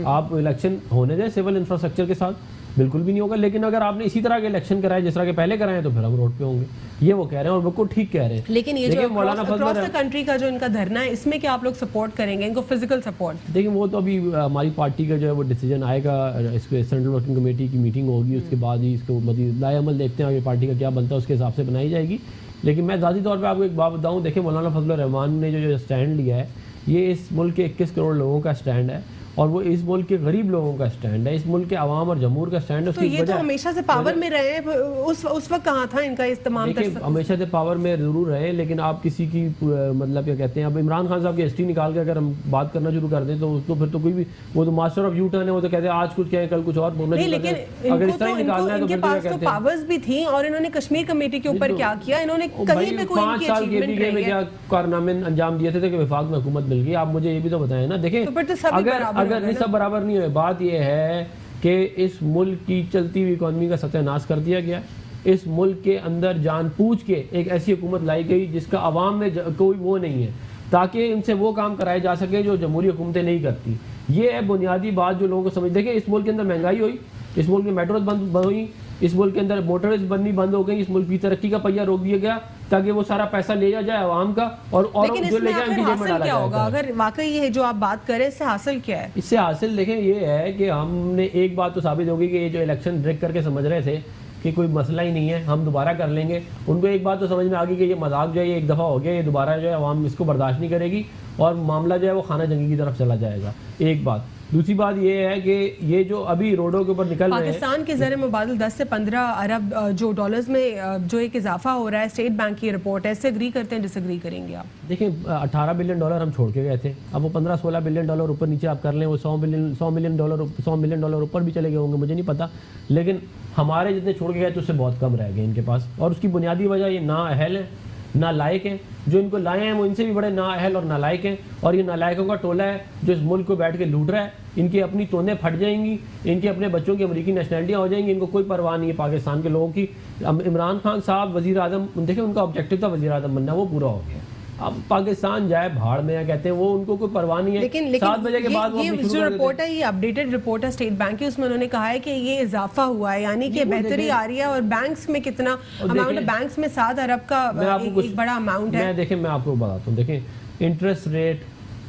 आप इलेक्शन होने दें सिविल इंफ्रास्ट्रक्चर के साथ, बिल्कुल भी नहीं होगा। लेकिन अगर आपने इसी तरह के इलेक्शन कराए जिस तरह के पहले कराए तो फिर हम रोड पे होंगे। ये वो कह रहे हैं और बिल्कुल ठीक कह रहे हैं। लेकिन ये जो अक्रॉस द कंट्री का जो इनका धरना है, इसमें क्या आप लोग सपोर्ट करेंगे इनको, फिजिकल सपोर्ट? देखिए वो तो अभी हमारी पार्टी का जो है वो डिसीजन आएगा, इसके सेंट्रल वर्किंग कमेटी की मीटिंग होगी, उसके बाद ही इसको मतलब लाएअमल देखते हैं आगे पार्टी का क्या बनता है, उसके हिसाब से बनाई जाएगी। लेकिन मैं ज़ाती तौर पर आपको एक बात बताऊँ, देखिए मौलाना फजल रहमान ने जो स्टैंड लिया है, ये इस मुल्क के 21 करोड़ लोगों का स्टैंड है और वो इस मुल्क के गरीब लोगों का स्टैंड है, इस मुल्क के आवाम और जमहूर का स्टैंड है। तो ये तो हमेशा से पावर में रहे हैं, उस वक्त कहाँ था इनका इस तमाम? हमेशा से पावर में जरूर रहे, लेकिन आप किसी की मतलब क्या कहते हैं, अब इमरान खान साहब की हिस्ट्री निकाल के अगर हम बात करना शुरू कर दें तो फिर तो कोई भी, वो तो मास्टर ऑफ यू टर्न है, वो तो कहते हैं आज कुछ कहें कल कुछ और बोलना। लेकिन इनके पास तो पावर्स भी थी और इन्होंने कश्मीर कमेटी के ऊपर क्या किया, इन्होंने कहीं पे कोई 5 साल के में क्या कारनामे अंजाम दिए थे कि वफाक में हुकूमत मिल गई। आप मुझे ये भी तो बताएं ना। देखें अगर नहीं सब बराबर नहीं हुए, बात यह है कि इस मुल्क की चलती हुई इकॉनमी का सत्यानाश कर दिया गया। इस मुल्क के अंदर जानबूझ के एक ऐसी हुकूमत लाई गई जिसका आवाम में कोई वो नहीं है, ताकि इनसे वो काम कराए जा सके जो जमहूरी हुकूमतें नहीं करती। ये है बुनियादी बात जो लोगों को समझ। देखिए इस मुल्क के अंदर महंगाई हुई, इस मुल्क में मेट्रोज बंद हुई, इस मुल्क के अंदर मोटर्स बननी बंद हो गई, इस मुल्क की तरक्की का पहिया रोक दिया गया ताकि वो सारा पैसा ले जाए आवाम का और जो ले जाए उनकी जेब में डाला जाएगा। अगर वाकई ये जो आप बात करें, इससे हासिल क्या है? इससे हासिल देखें ये है कि हमने एक बात तो साबित होगी कि ये जो इलेक्शन ब्रेक करके समझ रहे थे कि कोई मसला ही नहीं है, हम दोबारा कर लेंगे, उनको एक बात तो समझ में आ गई कि ये मजाक जो है ये एक दफ़ा हो गया, ये दोबारा जो है आवाम इसको बर्दाश्त नहीं करेगी और मामला जो है वो खाना जंगी की तरफ चला जाएगा। एक बात। दूसरी बात ये है कि ये जो अभी रोडों के ऊपर निकल रहे हैं, पाकिस्तान के ज़र मुबादल 10 से 15 अरब जो डॉलर्स में जो एक इजाफा हो रहा है, स्टेट बैंक की रिपोर्ट है, इससे एग्री करते हैं, डिसएग्री करेंगे आप? देखिए 18 बिलियन डॉलर हम छोड़ के गए थे, अब वो 15-16 बिलियन डॉलर ऊपर नीचे आप कर लें, वो 100 मिलियन डॉलर ऊपर भी चले गए होंगे, मुझे नहीं पता। लेकिन हमारे जितने छोड़ के गए तो उससे बहुत कम रह गए इनके पास, और उसकी बुनियादी वजह ये नाअहल है, नालायक हैं। जो इनको लाए हैं वो इनसे भी बड़े नाअहल और नालायक हैं, और ये नालायकों का टोला है जो इस मुल्क को बैठ के लूट रहा है। इनकी अपनी तोंदें फट जाएंगी, इनके अपने बच्चों की अमरीकी नेशनलिटियाँ हो जाएंगी, इनको कोई परवाह नहीं है पाकिस्तान के लोगों की। इमरान खान साहब वज़ीर आज़म, देखिए उनका ऑब्जेक्टिव था वज़ीर आज़म बनना, वो पूरा हो गया। अब पाकिस्तान जाए भाड़ में, कहते हैं वो, उनको कोई परवाह नहीं है। लेकिन 7 बजे के बाद ये जो रिपोर्ट है, ये अपडेटेड रिपोर्ट है स्टेट बैंक की, उसमें उन्होंने कहा है कि ये इजाफा हुआ है, यानी कि बेहतरी आ रही है। और बैंक्स में कितना अमाउंट है? बैंक्स में 7 अरब का एक बड़ा अमाउंट है। देखिए मैं आपको बताता हूँ, देखिए इंटरेस्ट रेट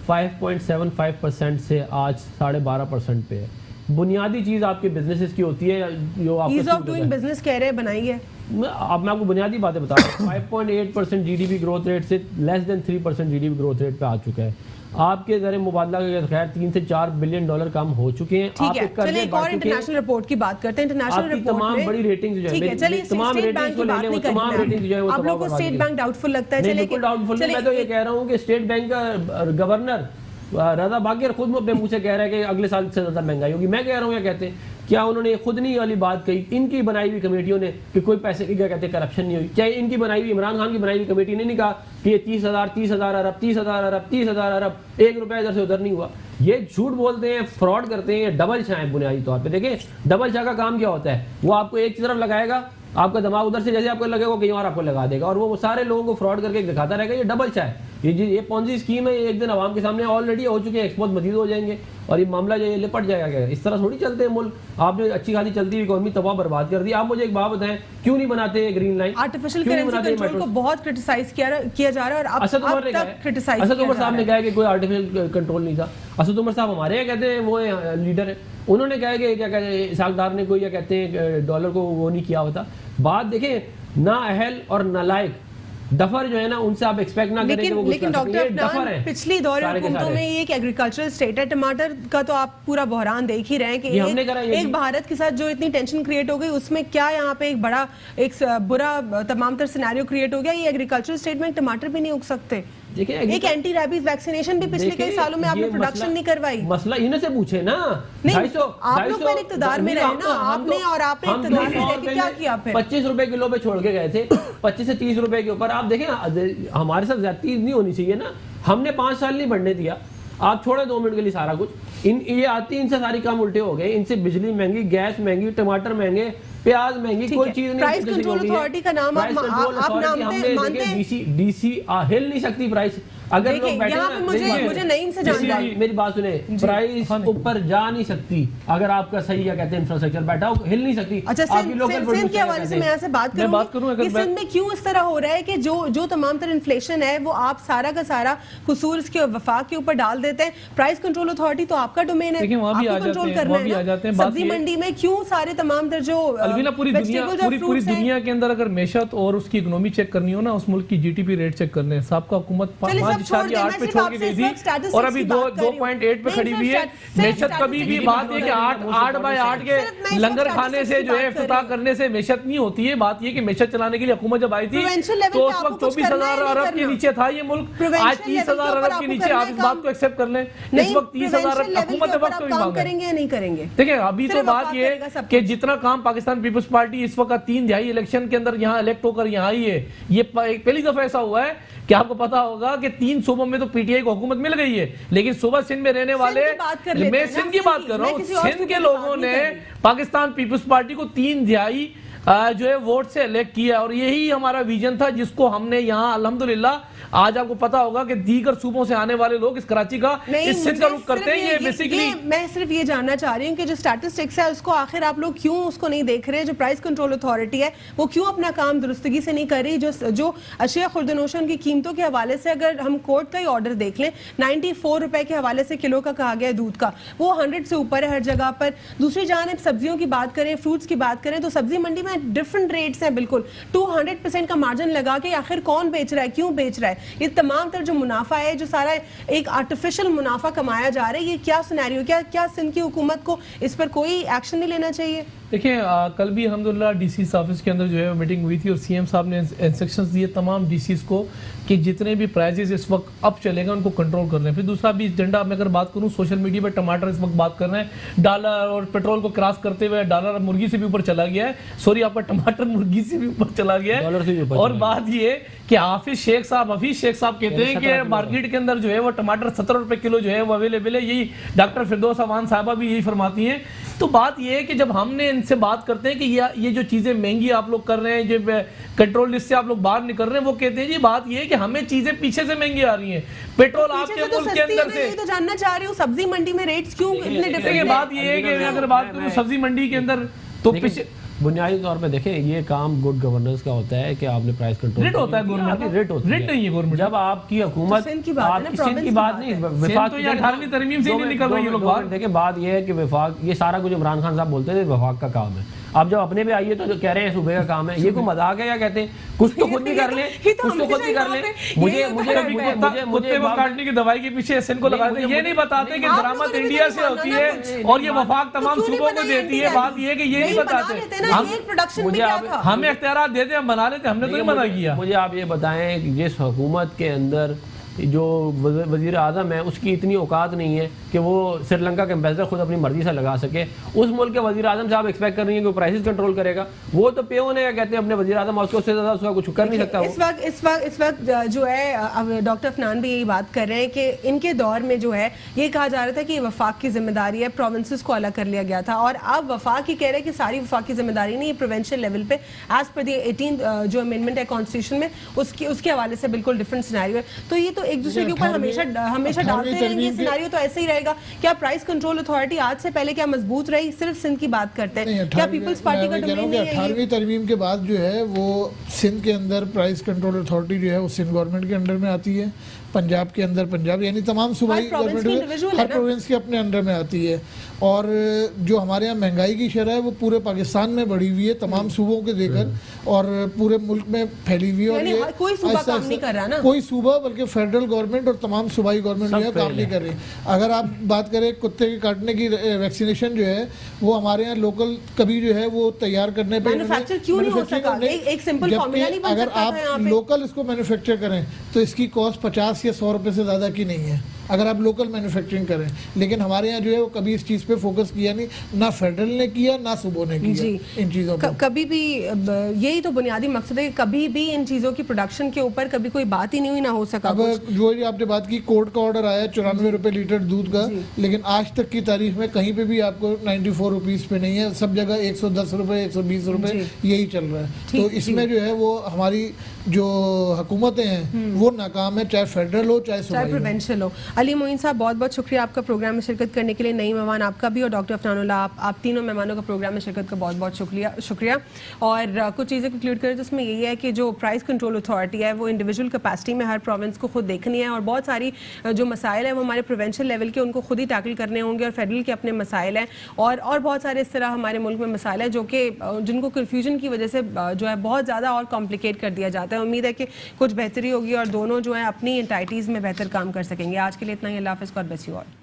5.75% से आज 12.5% पे है। बुनियादी चीज़ आपके बिजनेसेस की होती है जो आप ईज ऑफ डूइंग बिजनेस कह रहे हैं बनाई है। मैं आपको बुनियादी बातें बता रहा हूँ। 5.8% जीडीपी ग्रोथ रेट से less than 3% GDP growth rate पे आ चुका है। आपके ज़र मुबादला के खैर 3 से 4 बिलियन डॉलर कम हो चुके हैं। ठीक है, चलिए एक और इंटरनेशनल रिपोर्ट की बात करते हैं। इंटरनेशनल रिपोर्ट तमाम बड़ी रेटिंग्स जो है, ठीक है, चलिए तमाम स्टेट बैंक की बात नहीं करेंगे। आप लोगों को स्टेट बैंक डाउटफुल लगता है? चलिए डाउटफुल, मैं तो ये कह रहा हूँ कि स्टेट बैंक का गवर्नर रजा बाकिर खुद अपने मुंह से कह रहा है कि अगले साल से ज़्यादा महंगाई होगी। मैं कह ररहा हूँ क्या कहते हैं, क्या उन्होंने खुद नहीं वाली बात कही? इनकी बनाई हुई कमेटियों ने कि कोई पैसे की क्या कहते हैं करप्शन नहीं हुई। चाहे इनकी बनाई हुई, इमरान खान की बनाई हुई कमेटी ने नहीं कहा कि ये 30,000 अरब 30,000 अरब 1 रुपया इधर से उधर नहीं हुआ। ये झूठ बोलते हैं, फ्रॉड करते हैं, डबल शाह है बुनियादी तौर पे। देखिए डबल शाह का काम क्या होता है, वो आपको एक तरफ लगाएगा, आपका दिमाग उधर से जैसे आपको लगेगा कहीं और आपको लगा देगा, और वो सारे लोगों को फ्रॉड करके दिखाता रहेगा। ये डबल शाह है, ये पॉन्जी स्कीम है। एक दिन आवाम के सामने ऑलरेडी हो चुके हैं, एक्सपोज मजीद हो जाएंगे और ये मामला जो है लिपट जाएगा। क्या इस तरह थोड़ी चलते हैं मुल्क? आपने अच्छी खासी चलती हुई इकॉनमी तबाह बर्बाद कर दी। आप मुझे एक बात बताएं, क्यों नहीं बनाते green line? Artificial currency control को बहुत क्रिटिसाइज किया जा रहा है, और असद उमर साहब ने कहा कि कोई आर्टिफिशियल कंट्रोल नहीं था। असद उमर साहब हमारे कहते हैं वो लीडर है, उन्होंने कहा कि क्या कहते हैं इसाक डार ने कोई क्या कहते हैं डॉलर को वो नहीं किया होता। बात देखें, नाअहल और नालायक डफर जो है ना, उनसे आप एक्सपेक्ट ना करें कि वो लेकिन डॉक्टर अफनान, पिछली दौर हुकूमतों में ये एक एग्रीकल्चरल स्टेट है। टमाटर का तो आप पूरा बहरान देख ही रहे हैं कि एक भारत के साथ जो इतनी टेंशन क्रिएट हो गई, उसमें क्या यहाँ पे एक बुरा तमाम तर सिनेरियो क्रिएट हो गया। ये एग्रीकल्चरल स्टेट में टमाटर भी नहीं उग सकते। देखिए एक एंटी रैबीज वैक्सीनेशन भी पिछले कई सालों में आपने प्रोडक्शन नहीं करवाई। मसला इन्हें से पूछे ना, नहीं आप लोग पहले इक़्तिदार में रहे ना, आपने और आपने इक़्तिदार में रह के क्या किया फिर? 25 रुपए किलो पे छोड़ के गए थे, 25 से 30 रुपए के ऊपर। आप देखें हमारे साथ ज्यादती नहीं होनी चाहिए ना, हमने 5 साल नहीं बढ़ने दिया। आप छोड़े 2 मिनट के लिए सारा कुछ, ये आती इनसे सारी काम उल्टे हो गए, इनसे बिजली महंगी, गैस महंगी, टमाटर महंगे, प्याज महंगी, कोई चीज नहीं। प्राइस कंट्रोल अथॉरिटी का नाम आप मानते हैं? डीसी हिल नहीं सकती प्राइस। अगर लोग बैठे यहाँ पे मुझे नईम से जानना है, मेरी बात सुने, प्राइस ऊपर जा नहीं सकती अगर आपका सही क्या कहते हैं इंफ्रास्ट्रक्चर बैठा हो, हिल नहीं सकती। अच्छा, सिंध के हवाले से मैं यहाँ से बात करूँ कि सिंध में क्यों इस तरह हो रहा है कि जो तमाम तरह इन्फ्लेशन है वो आप सारा का सारा कसूर इसके वफाक के ऊपर डाल देते हैं। प्राइस कंट्रोल अथॉरिटी तो आपका डोमेन है, आपको कंट्रोल करना है। सब्जी मंडी में क्यों सारे तमाम तरह जो पूरी दुनिया के अंदर अगर मेशत और उसकी इकोनॉमी चेक करनी हो ना, उस मुल्क की जीडीपी रेट चेक करने हैं। सबका हुकूमत 5.8 पे छोड़ के गई थी और अभी 2.8 पे खड़ी हुई है। मेशत कभी भी बात है कि 8/8 के लंगर खाने से जो है इफ्तिताह करने से मेशत नहीं होती है। बात ये कि मेशत चलाने के लिए हुकूमत जब आई थी तो उस वक्त 24,000 अरब के नीचे था ये मुल्क, आज 30,000 अरब के नीचे। आप इस बात को एक्सेप्ट कर लें, इस वक्त 30,000 अरब हुकूमत वक्त करेंगे या नहीं करेंगे? देखिए अभी तो बात ये कि जितना काम पाकिस्तान पीपल्स पार्टी इस वक्त 3/3 इलेक्शन के अंदर यहाँ इलेक्ट होकर यहाँ आई है, ये पहली दफा ऐसा हुआ है कि आपको पता होगा कि 3 सूबों में तो पीटीआई को हुकूमत मिल गई है, लेकिन सुबह सिंध में रहने वाले, मैं सिंध की बात कर रहा हूँ, सिंध के लोगों ने पाकिस्तान पीपल्स पार्टी को 3/3 जो है वोट से इलेक्ट किया और यही हमारा विजन था जिसको हमने यहाँ अल्हम्दुलिल्लाह आज आपको पता होगा कि दीगर सूबों से आने वाले लोग इस कराची का, इस सिंध का रुख करते हैं। ये बेसिकली मैं सिर्फ ये जानना चाह रही हूँ कि जो स्टैटिस्टिक्स है उसको आखिर आप लोग क्यों उसको नहीं देख रहे? जो प्राइस कंट्रोल अथॉरिटी है वो क्यों अपना काम दुरुस्तगी से नहीं कर रही? जो अशिया खुर्दनोशन की कीमतों के हवाले से अगर हम कोर्ट का ही ऑर्डर देख लें, 94 रुपए के हवाले से किलो का कहा गया है दूध का, वो 100 से ऊपर है हर जगह पर। दूसरी जानिब सब्जियों की बात करें, फ्रूट्स की बात करें तो सब्जी मंडी में डिफरेंट रेट्स हैं, बिल्कुल 200% का मार्जिन लगा के आखिर कौन बेच रहा है, क्यों बेच रहा है? ये तमाम जो मुनाफा है, जो सारा एक आर्टिफिशियल मुनाफा कमाया जा रहा है, ये क्या सिनेरियो, क्या सिंध की हुकूमत को इस पर कोई एक्शन नहीं लेना चाहिए? देखिए कल भी अल्हम्दुलिल्लाह डीसी ऑफिस के अंदर जो है मीटिंग हुई थी और सीएम साहब ने इंस्ट्रक्शंस दिए तमाम डीसीज को कि जितने भी प्राइसेस इस वक्त अप चलेगा उनको कंट्रोल कर लें। फिर दूसरा भी एजेंडा में अगर बात करूं, सोशल मीडिया पर टमाटर इस वक्त बात कर रहे हैं, डॉलर और पेट्रोल को क्रॉस करते हुए डॉलर मुर्गी से भी ऊपर चला गया है, सॉरी आपका टमाटर मुर्गी से भी ऊपर चला गया है। और बात ये कि हफीज शेख साहब कहते हैं कि मार्केट के अंदर जो है वो टमाटर 17 रुपए किलो जो है वो अवेलेबल है। यही डॉक्टर फिरदौस अवान साहबा भी यही फरमाती हैं। तो बात ये है कि जब हमने इनसे बात करते हैं कि ये जो चीजें महंगी आप लोग कर रहे हैं, जो कंट्रोल लिस्ट से आप लोग बाहर निकल रहे हैं, वो कहते हैं जी बात ये है कि हमें चीजें पीछे से महंगी आ रही हैं। पेट्रोल आपके मुल्क के अंदर से, तो जानना चाह रही हूँ सब्जी मंडी में रेट्स क्यों इतने डिफरेंट है? बात ये है कि अगर बात करूँ सब्जी मंडी के अंदर तो पीछे बुनियादी तौर पे देखें, ये काम गुड गवर्नेंस का होता है कि आपने प्राइस कंट्रोल रेट होता है, गवर्नमेंट रेट नहीं है गवर्नमेंट। जब आपकी हुकूमत सिंध की बात नहीं, वफाक तो 18वीं तरमीम से नहीं निकल रही है लोग बाहर। देखिए बात ये है कि वफाक, ये सारा कुछ इमरान खान साहब बोलते थे वफाक का काम है। अब जब अपने पे आइए तो जो कह रहे हैं सूबे का काम है, ये कोई मजाक है? क्या कहते हैं कुछ तो खुद भी कर ले, कुछ तो खुद भी कर ले। मुझे काटने की दवाई के पीछे सिंध को लगाते, ये नहीं बताते कि दरामद इंडिया से होती है और ये वफाक तमाम सूबों को देती है। बात ये कि ये नहीं बताते, हमें इख्तियार देते, हम बना लेते, हमने तो नहीं मना किया। मुझे आप ये बताएं कि जिस हुकूमत के अंदर जो वज़ीर आज़म है उसकी इतनी औकात नहीं है कि वो श्रीलंका के एम्बेसडर खुद अपनी मर्जी से लगा सके, उस मुल्क के वज़ीर आज़म से आप एक्सपेक्ट कर रही हैं कि वो प्राइसेस कंट्रोल करेगा? वो तो पेओ ने कहते हैं अपने वज़ीर आज़म, उससे ज़्यादा उसका कुछ कर नहीं सकता। इस वक्त जो है अब डॉक्टर अफनान भी यही बात कर रहे हैं कि इनके दौर में जो है ये कहा जा रहा था कि वफाक की जिम्मेदारी है, प्रोविंसेस को अलग कर लिया गया था, और अब वफाक ही कह रहे हैं कि सारी वफाक की जिम्मेदारी नहीं, प्रोविंशियल लेवल पे एज पर दी 18 जो अमेंडमेंट है कॉन्स्टिट्यूशन में उसके हवाले से बिल्कुल डिफरेंट सिनेरियो है। तो ये तो एक दूसरे के ऊपर हमेशा डालते रहेंगे, सिनेरियो तो ऐसे ही रहेगा। क्या प्राइस कंट्रोल अथॉरिटी आज से पहले क्या मजबूत रही? सिर्फ सिंध की बात करते हैं, क्या पीपल्स पार्टी का डोमेन नहीं है? 18वीं तरमीम के बाद जो है वो सिंध के अंदर प्राइस कंट्रोल अथॉरिटी जो है वो सिंध गवर्नमेंट के अंडर में आती है, पंजाब के अंदर पंजाब, यानी तमाम सूबाई गवर्नमेंट हर प्रोविंस के अपने अंडर में आती है। और जो हमारे यहाँ महंगाई की शरह है वो पूरे पाकिस्तान में बढ़ी हुई है, तमाम सूबों के देकर, और पूरे मुल्क में फैली हुई है। और ये कोई सूबा काम नहीं कर रहा ना, कोई सूबा, बल्कि फेडरल गवर्नमेंट और तमाम सूबाई गवर्नमेंट जो है काम नहीं कर रही। अगर आप बात करें कुत्ते के काटने की वैक्सीनेशन जो है वो हमारे यहाँ लोकल कभी जो है वो तैयार करने पे मैन्युफैक्चर क्यों नहीं हो सका? एक सिंपल फॉर्मूला नहीं बन सकता? अगर आप लोकल इसको मैन्युफैक्चर करें तो इसकी कॉस्ट 50 या 100 रुपये से ज़्यादा की नहीं है अगर आप लोकल मैन्युफैक्चरिंग करें। लेकिन हमारे यहाँ जो है वो कभी इस चीज़ पे फोकस किया नहीं, ना फेडरल ने किया ना सुबो ने किया इन चीज़ों पे। कभी भी यही तो बुनियादी मकसद है कि कभी भी इन चीज़ों की प्रोडक्शन के ऊपर कभी कोई बात ही नहीं हुई, ना हो सका। अब जो आपने बात की, कोर्ट का ऑर्डर आया 94 रुपये लीटर दूध का, लेकिन आज तक की तारीख में कहीं पे भी आपको 94 रुपीज़ पे नहीं है, सब जगह 110 रुपये 120 रुपये यही चल रहा है। तो इसमें जो है वो हमारी जो हुकूमतें हैं वो नाकाम है, चाहे फेडरल हो चाहे प्रोविंशियल हो। अली मोइन साहब, बहुत बहुत शुक्रिया आपका प्रोग्राम में शिरकत करने के लिए। नई मेहमान आपका भी और डॉक्टर अफनानुल्लाह, आप तीनों मेहमानों का प्रोग्राम में शिरकत का बहुत बहुत शुक्रिया। और कुछ चीज़ें कंक्लूड करें जिसमें यही है कि जो प्राइस कंट्रोल अथॉरिटी है वो इंडिविजुअल कैपेसिटी में हर प्रोविंस को खुद देखनी है, और बहुत सारी जो मसाइल है वो हमारे प्रोविंशियल लेवल के उनको खुद ही टैकल करने होंगे, और फेडरल के अपने मसाइल हैं, और बहुत सारे इस तरह हमारे मुल्क में मसाइल हैं जो कि जिनको कन्फ्यूजन की वजह से जो है बहुत ज़्यादा और कॉम्प्लिकेट कर दिया जाता है। उम्मीद है कि कुछ बेहतरी होगी और दोनों जो है अपनी एंटाइटीज़ में बेहतर काम कर सकेंगे। आज के लिए इतना ही। अल्लाह हाफ़िज़, गॉड ब्लेस यू ऑल।